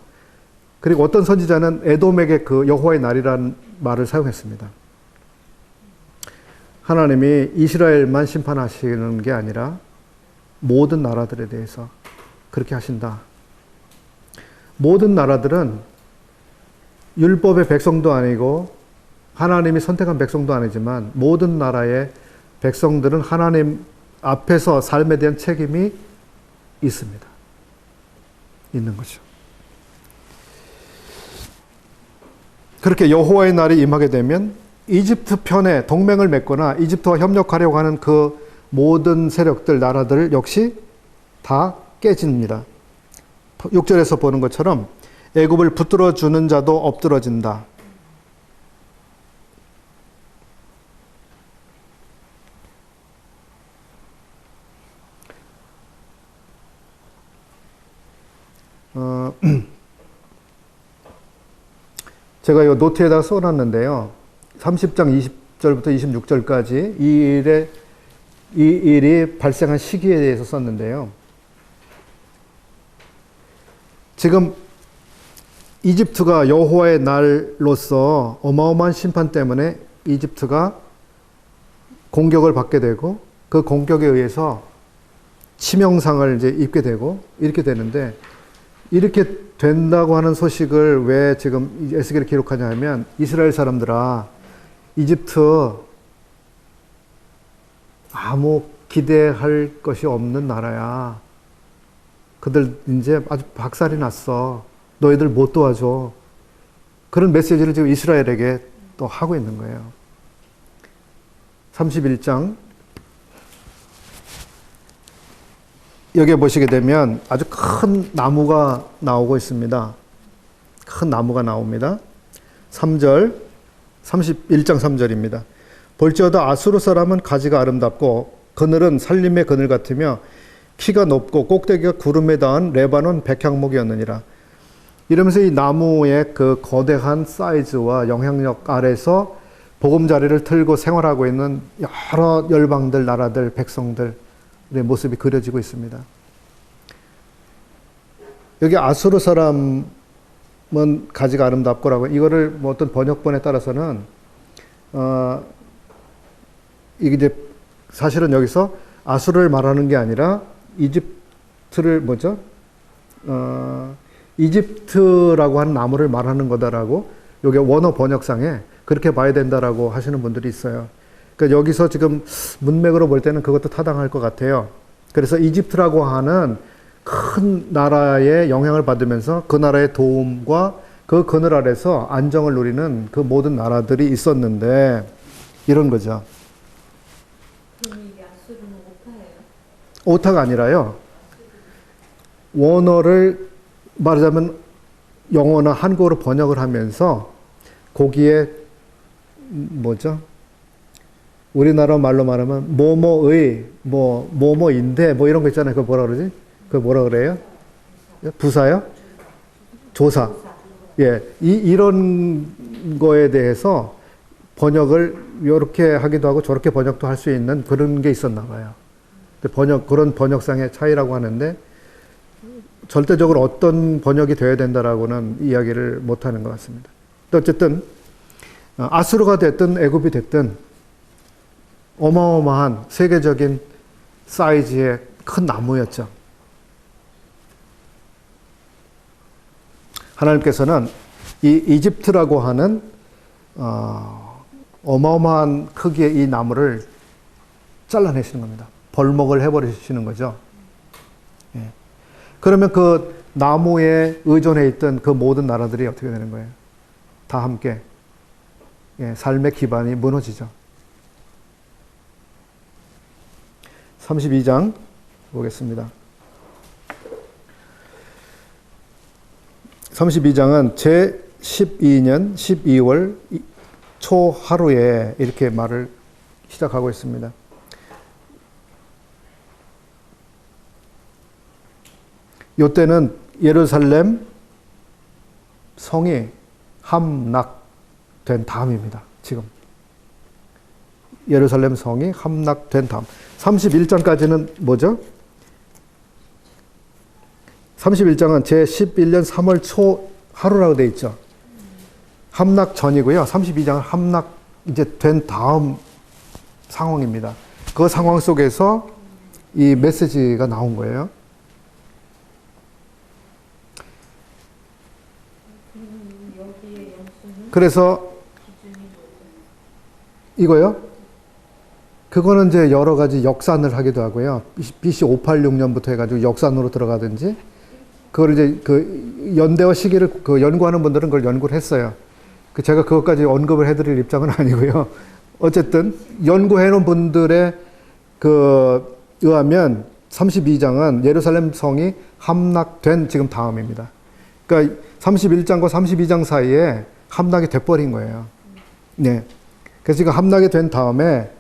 그리고 어떤 선지자는 에돔에게 그 여호와의 날이라는 말을 사용했습니다. 하나님이 이스라엘만 심판하시는 게 아니라 모든 나라들에 대해서 그렇게 하신다. 모든 나라들은 율법의 백성도 아니고 하나님이 선택한 백성도 아니지만 모든 나라의 백성들은 하나님 앞에서 삶에 대한 책임이 있습니다. 있는 거죠. 그렇게 여호와의 날이 임하게 되면 이집트 편에 동맹을 맺거나 이집트와 협력하려고 하는 그 모든 세력들, 나라들 역시 다 깨집니다. 6절에서 보는 것처럼 애굽을 붙들어 주는 자도 엎드러진다. 제가 이 노트에다가 써놨는데요. 30장 20절부터 26절까지 이 일이 발생한 시기에 대해서 썼는데요. 지금 이집트가 여호와의 날로서 어마어마한 심판 때문에 이집트가 공격을 받게 되고 그 공격에 의해서 치명상을 이제 입게 되고 이렇게 되는데 이렇게 된다고 하는 소식을 왜 지금 에스겔이 기록하냐 하면 이스라엘 사람들아 이집트 아무 기대할 것이 없는 나라야. 그들 이제 아주 박살이 났어. 너희들 못 도와줘. 그런 메시지를 지금 이스라엘에게 또 하고 있는 거예요. 31장. 여기에 보시게 되면 아주 큰 나무가 나오고 있습니다. 큰 나무가 나옵니다. 3절, 31장 3절입니다. 볼지어다 아수르 사람은 가지가 아름답고 그늘은 살림의 그늘 같으며 키가 높고 꼭대기가 구름에 닿은 레바논 백향목이었느니라. 이러면서 이 나무의 그 거대한 사이즈와 영향력 아래서 보금자리를 틀고 생활하고 있는 여러 열방들, 나라들, 백성들의 모습이 그려지고 있습니다. 여기 아수르 사람은 가지가 아름답고라고, 이거를 뭐 어떤 번역본에 따라서는 이게 이제 사실은 여기서 아수르를 말하는 게 아니라 이집트를 이집트라고 하는 나무를 말하는 거다라고, 요게 원어 번역상에 그렇게 봐야 된다라고 하시는 분들이 있어요. 그러니까 여기서 지금 문맥으로 볼 때는 그것도 타당할 것 같아요. 그래서 이집트라고 하는 큰 나라의 영향을 받으면서 그 나라의 도움과 그 그늘 아래서 안정을 누리는 그 모든 나라들이 있었는데, 이런 거죠. 이게 아수르는 오타예요? 오타가 아니라요. 원어를 말하자면 영어나 한국어로 번역을 하면서 거기에 우리나라 말로 말하면 뭐뭐의 뭐뭐인데 뭐 이런 거 있잖아요. 그거 뭐라 그러지? 그거 뭐라 그래요? 부사요? 조사. 예, 이런 거에 대해서 번역을 이렇게 하기도 하고 저렇게 번역도 할 수 있는 그런 게 있었나 봐요. 그런 번역상의 차이라고 하는데, 절대적으로 어떤 번역이 되어야 된다라고는 이야기를 못 하는 것 같습니다. 어쨌든 아수르가 됐든 애굽이 됐든 어마어마한 세계적인 사이즈의 큰 나무였죠. 하나님께서는 이 이집트라고 하는 어마어마한 크기의 이 나무를 잘라내시는 겁니다. 벌목을 해버리시는 거죠. 예. 그러면 그 나무에 의존해 있던 그 모든 나라들이 어떻게 되는 거예요? 다 함께 삶의 기반이 무너지죠. 32장 보겠습니다. 32장은 제12년 12월 초 하루에 이렇게 말을 시작하고 있습니다. 이때는 예루살렘 성이 함락된 다음입니다. 지금 예루살렘 성이 함락된 다음 31장까지는 뭐죠? 31장은 제11년 3월 초 하루라고 되어 있죠. 함락 전이고요. 32장은 함락 이제 된 다음 상황입니다. 그 상황 속에서 이 메시지가 나온 거예요. 그래서 이거요? 그거는 이제 여러 가지 역산을 하기도 하고요. BC 586년부터 해가지고 역산으로 들어가든지, 그걸 이제 그 연대와 시기를 그 연구하는 분들은 그걸 연구를 했어요. 제가 그것까지 언급을 해드릴 입장은 아니고요. 어쨌든 연구해 놓은 분들의 그 의하면 32장은 예루살렘 성이 함락된 지금 다음입니다. 그러니까 31장과 32장 사이에 함락이 돼버린 거예요. 네. 그래서 지금 함락이 된 다음에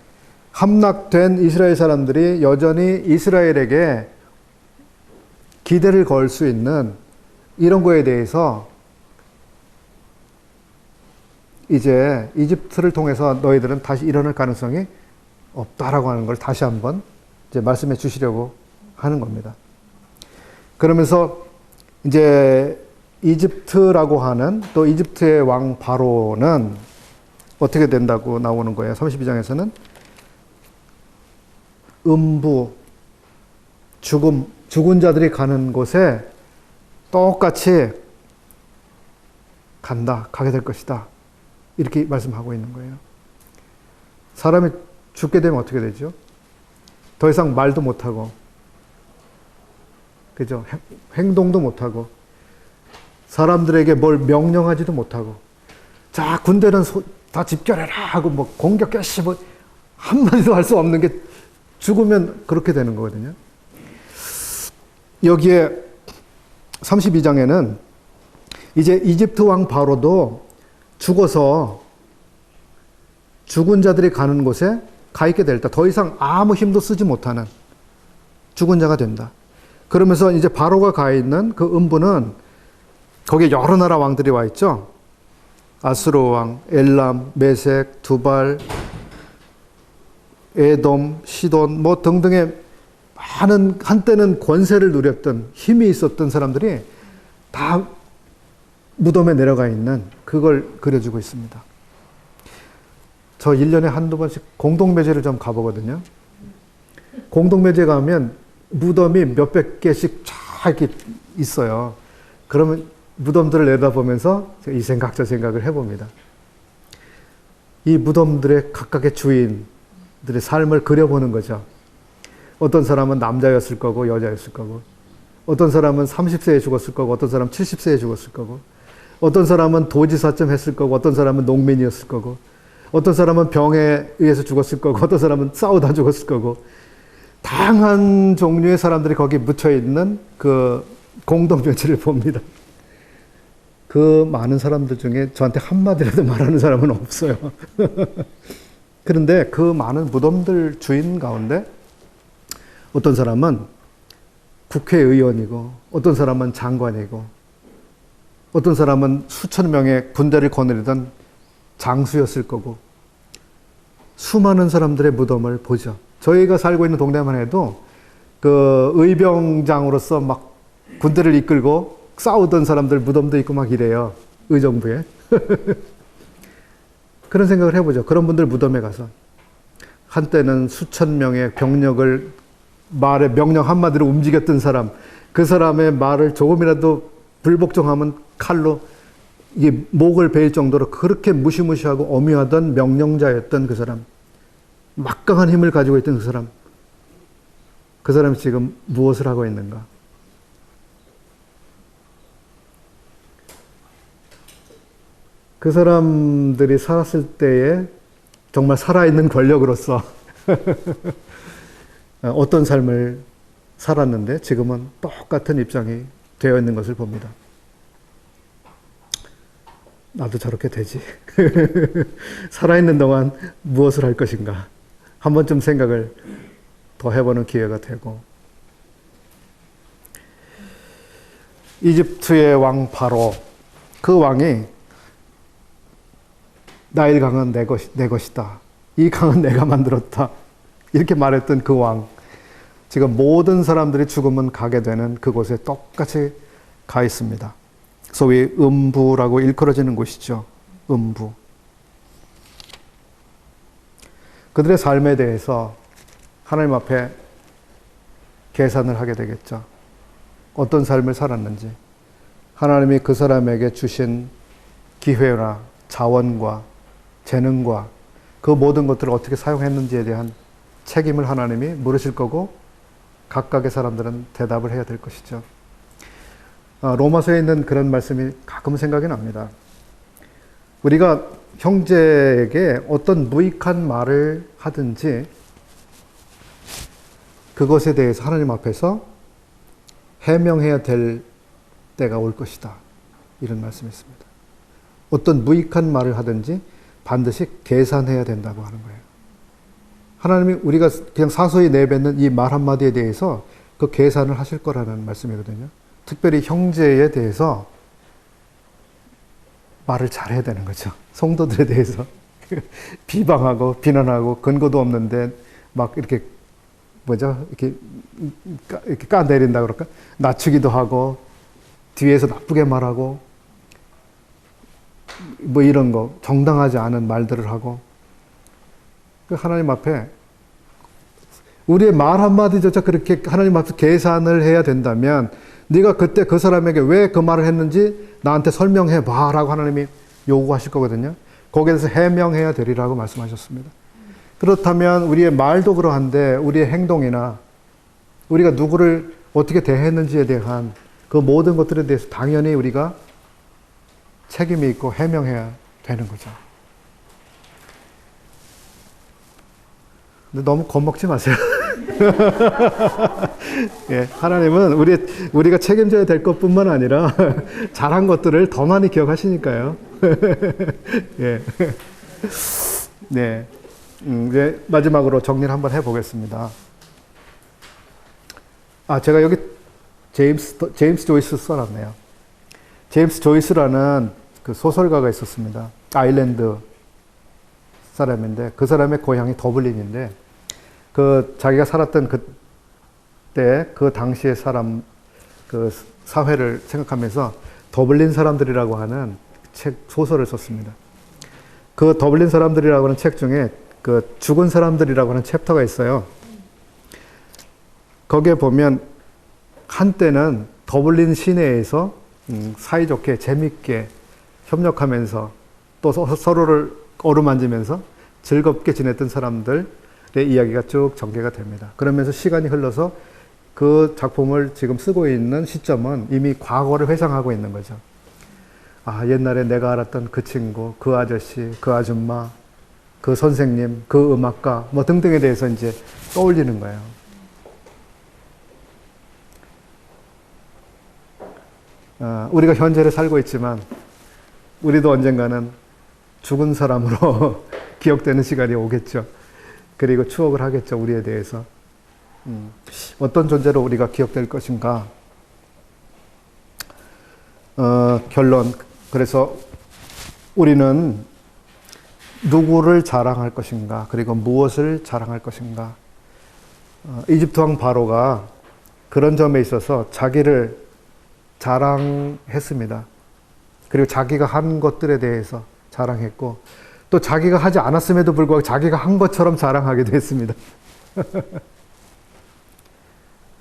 함락된 이스라엘 사람들이 여전히 이스라엘에게 기대를 걸 수 있는 이런 거에 대해서 이제 이집트를 통해서 너희들은 다시 일어날 가능성이 없다라고 하는 걸 다시 한번 이제 말씀해 주시려고 하는 겁니다. 그러면서 이제 이집트라고 하는, 또 이집트의 왕 바로는 어떻게 된다고 나오는 거예요. 32장에서는 음부, 죽은 자들이 가는 곳에 똑같이 가게 될 것이다. 이렇게 말씀하고 있는 거예요. 사람이 죽게 되면 어떻게 되죠? 더 이상 말도 못하고, 그죠? 행동도 못하고, 사람들에게 뭘 명령하지도 못하고, 자, 군대는 다 집결해라 하고, 뭐, 공격 개시, 뭐, 한마디도 할 수 없는 게 죽으면 그렇게 되는 거거든요. 여기에 32장에는 이제 이집트 왕 바로도 죽어서 죽은 자들이 가는 곳에 가 있게 될 때 더 이상 아무 힘도 쓰지 못하는 죽은 자가 된다. 그러면서 이제 바로가 가 있는 그 음부는 거기에 여러 나라 왕들이 와 있죠. 아수르 왕, 엘람, 메색, 두발, 에돔, 시돈 뭐 등등의 많은 한때는 권세를 누렸던 힘이 있었던 사람들이 다 무덤에 내려가 있는 그걸 그려주고 있습니다. 저 1년에 한두 번씩 공동묘지를 좀 가보거든요. 공동묘지에 가면 무덤이 몇백 개씩 쫙 이렇게 있어요. 그러면 무덤들을 내다보면서 이 생각 저 생각을 해봅니다. 이 무덤들의 각각의 주인들의 삶을 그려보는 거죠. 어떤 사람은 남자였을 거고 여자였을 거고, 어떤 사람은 30세에 죽었을 거고, 어떤 사람은 70세에 죽었을 거고, 어떤 사람은 도지사쯤 했을 거고, 어떤 사람은 농민이었을 거고, 어떤 사람은 병에 의해서 죽었을 거고, 어떤 사람은 싸우다 죽었을 거고, 다양한 종류의 사람들이 거기 묻혀 있는 그 공동묘지를 봅니다. 그 많은 사람들 중에 저한테 한마디라도 말하는 사람은 없어요. 그런데 그 많은 무덤들 주인 가운데 어떤 사람은 국회의원이고, 어떤 사람은 장관이고, 어떤 사람은 수천 명의 군대를 거느리던 장수였을 거고, 수많은 사람들의 무덤을 보죠. 저희가 살고 있는 동네만 해도 그 의병장으로서 막 군대를 이끌고 싸우던 사람들 무덤도 있고 막 이래요. 의정부에. 그런 생각을 해보죠. 그런 분들 무덤에 가서 한때는 수천 명의 병력을 말의 명령 한마디로 움직였던 사람, 그 사람의 말을 조금이라도 불복종하면 칼로 이게 목을 베일 정도로 그렇게 무시무시하고 엄위하던 명령자였던 그 사람, 막강한 힘을 가지고 있던 그 사람이 지금 무엇을 하고 있는가? 그 사람들이 살았을 때에 정말 살아있는 권력으로서 어떤 삶을 살았는데 지금은 똑같은 입장이 되어 있는 것을 봅니다. 나도 저렇게 되지. 살아있는 동안 무엇을 할 것인가? 한 번쯤 생각을 더 해보는 기회가 되고, 이집트의 왕 바로, 그 왕이 나일 강은 내 것이다. 이 강은 내가 만들었다. 이렇게 말했던 그 왕, 지금 모든 사람들이 죽으면 가게 되는 그곳에 똑같이 가 있습니다. 소위 음부라고 일컬어지는 곳이죠. 음부. 그들의 삶에 대해서 하나님 앞에 계산을 하게 되겠죠. 어떤 삶을 살았는지, 하나님이 그 사람에게 주신 기회나 자원과 재능과 그 모든 것들을 어떻게 사용했는지에 대한 책임을 하나님이 물으실 거고, 각각의 사람들은 대답을 해야 될 것이죠. 로마서에 있는 그런 말씀이 가끔 생각이 납니다. 우리가 형제에게 어떤 무익한 말을 하든지 그것에 대해서 하나님 앞에서 해명해야 될 때가 올 것이다. 이런 말씀이 있습니다. 어떤 무익한 말을 하든지 반드시 계산해야 된다고 하는 거예요. 하나님이 우리가 그냥 사소히 내뱉는 이 말 한마디에 대해서 그 계산을 하실 거라는 말씀이거든요. 특별히 형제에 대해서 말을 잘해야 되는 거죠. 성도들에 대해서 비방하고 비난하고 근거도 없는데 막 이렇게 이렇게 까내린다 그럴까? 낮추기도 하고 뒤에서 나쁘게 말하고 뭐 이런 거 정당하지 않은 말들을 하고, 하나님 앞에 우리의 말 한마디조차 그렇게 하나님 앞에 계산을 해야 된다면 네가 그때 그 사람에게 왜 그 말을 했는지 나한테 설명해 봐라고 하나님이 요구하실 거거든요. 거기에 대해서 해명해야 되리라고 말씀하셨습니다. 그렇다면 우리의 말도 그러한데 우리의 행동이나 우리가 누구를 어떻게 대했는지에 대한 그 모든 것들에 대해서 당연히 우리가 책임이 있고 해명해야 되는 거죠. 근데 너무 겁먹지 마세요. 예, 하나님은 우리가 책임져야 될 것뿐만 아니라 잘한 것들을 더 많이 기억하시니까요. 예. 네. 이제 마지막으로 정리를 한번 해보겠습니다. 제가 여기 제임스 조이스 써놨네요. 제임스 조이스라는 그 소설가가 있었습니다. 아일랜드 사람인데 그 사람의 고향이 더블린인데 그 자기가 살았던 그때 그 당시의 사람 그 사회를 생각하면서 더블린 사람들이라고 하는 소설을 썼습니다. 그 더블린 사람들이라고 하는 책 중에 그 죽은 사람들이라고 하는 챕터가 있어요. 거기에 보면 한때는 더블린 시내에서 사이좋게 재밌게 협력하면서 또 서로를 어루만지면서 즐겁게 지냈던 사람들의 이야기가 쭉 전개가 됩니다. 그러면서 시간이 흘러서 그 작품을 지금 쓰고 있는 시점은 이미 과거를 회상하고 있는 거죠. 옛날에 내가 알았던 그 친구, 그 아저씨, 그 아줌마, 그 선생님, 그 음악가 뭐 등등에 대해서 이제 떠올리는 거예요. 우리가 현재를 살고 있지만 우리도 언젠가는 죽은 사람으로 기억되는 시간이 오겠죠. 그리고 추억을 하겠죠. 우리에 대해서. 어떤 존재로 우리가 기억될 것인가. 결론. 그래서 우리는 누구를 자랑할 것인가. 그리고 무엇을 자랑할 것인가. 이집트 왕 바로가 그런 점에 있어서 자기를 자랑했습니다. 그리고 자기가 한 것들에 대해서 자랑했고 또 자기가 하지 않았음에도 불구하고 자기가 한 것처럼 자랑하기도 했습니다.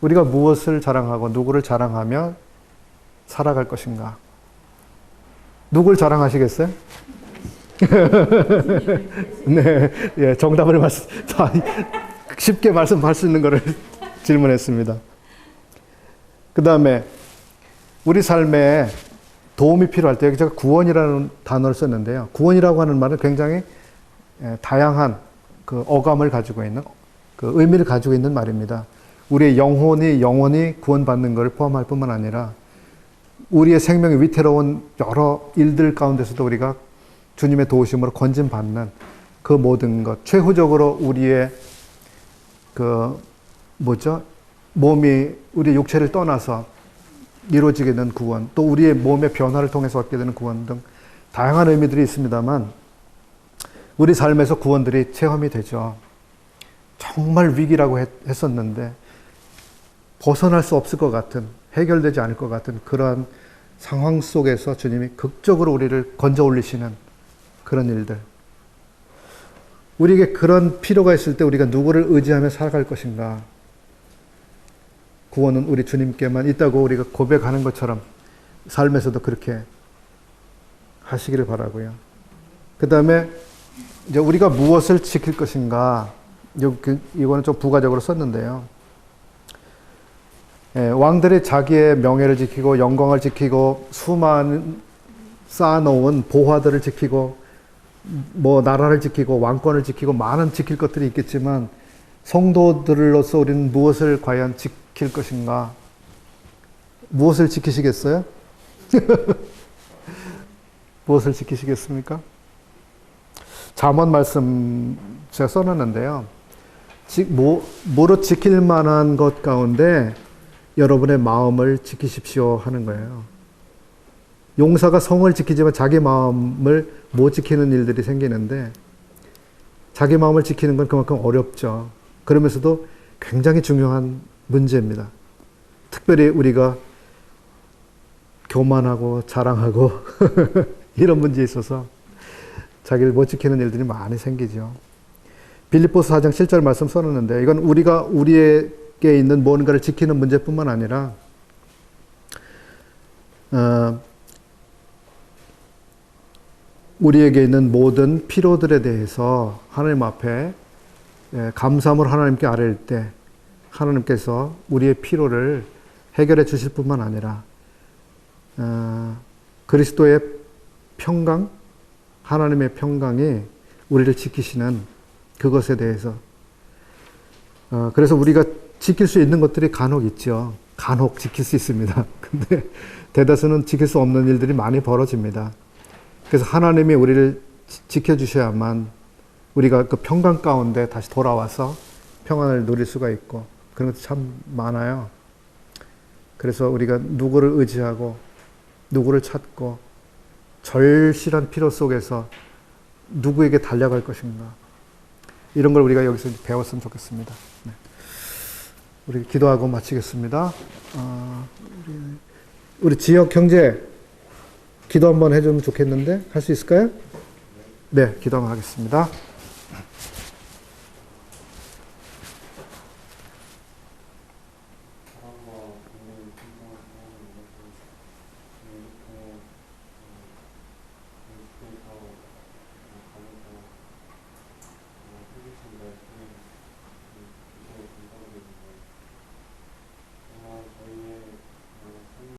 우리가 무엇을 자랑하고 누구를 자랑하며 살아갈 것인가? 누굴 자랑하시겠어요? 네, 예, 정답을 쉽게 말씀할 수 있는 것을 질문했습니다. 그 다음에 우리 삶에 도움이 필요할 때 여기 제가 구원이라는 단어를 썼는데요. 구원이라고 하는 말은 굉장히 다양한 그 어감을 가지고 있는 그 의미를 가지고 있는 말입니다. 우리의 영혼이 영원히 구원받는 것을 포함할 뿐만 아니라 우리의 생명이 위태로운 여러 일들 가운데서도 우리가 주님의 도우심으로 건진받는 그 모든 것, 최후적으로 우리의 몸이 우리 육체를 떠나서 이루어지게 되는 구원, 또 우리의 몸의 변화를 통해서 얻게 되는 구원 등 다양한 의미들이 있습니다만 우리 삶에서 구원들이 체험이 되죠. 정말 위기라고 했었는데 벗어날 수 없을 것 같은, 해결되지 않을 것 같은 그러한 상황 속에서 주님이 극적으로 우리를 건져 올리시는 그런 일들. 우리에게 그런 필요가 있을 때 우리가 누구를 의지하며 살아갈 것인가? 구원은 우리 주님께만 있다고 우리가 고백하는 것처럼 삶에서도 그렇게 하시기를 바라고요. 그 다음에 이제 우리가 무엇을 지킬 것인가? 이거는 좀 부가적으로 썼는데요. 왕들이 자기의 명예를 지키고 영광을 지키고 수많은 쌓아놓은 보화들을 지키고 뭐 나라를 지키고 왕권을 지키고 많은 지킬 것들이 있겠지만 성도들로서 우리는 무엇을 과연 지킬 것인가? 무엇을 지키시겠어요? 무엇을 지키시겠습니까? 잠언 말씀 제가 써놨는데요. 뭐로 지킬 만한 것 가운데 여러분의 마음을 지키십시오 하는 거예요. 용사가 성을 지키지만 자기 마음을 못 지키는 일들이 생기는데 자기 마음을 지키는 건 그만큼 어렵죠. 그러면서도 굉장히 중요한 문제입니다. 특별히 우리가 교만하고 자랑하고 이런 문제에 있어서 자기를 못 지키는 일들이 많이 생기죠. 빌립보서 4장 7절 말씀 써놓는데 이건 우리가 우리에게 있는 뭔가를 지키는 문제뿐만 아니라 우리에게 있는 모든 필요들에 대해서 하나님 앞에 감사함으로 하나님께 아뢰일 때 하나님께서 우리의 필요를 해결해 주실 뿐만 아니라 그리스도의 평강, 하나님의 평강이 우리를 지키시는 그것에 대해서 그래서 우리가 지킬 수 있는 것들이 간혹 있죠. 간혹 지킬 수 있습니다. 근데 대다수는 지킬 수 없는 일들이 많이 벌어집니다. 그래서 하나님이 우리를 지켜주셔야만 우리가 그 평강 가운데 다시 돌아와서 평안을 누릴 수가 있고 그런 것도 참 많아요. 그래서 우리가 누구를 의지하고 누구를 찾고 절실한 필요 속에서 누구에게 달려갈 것인가 이런 걸 우리가 여기서 배웠으면 좋겠습니다. 네. 우리 기도하고 마치겠습니다. 우리 지역 형제 기도 한번 해주면 좋겠는데 할 수 있을까요? 네, 기도 한번 하겠습니다.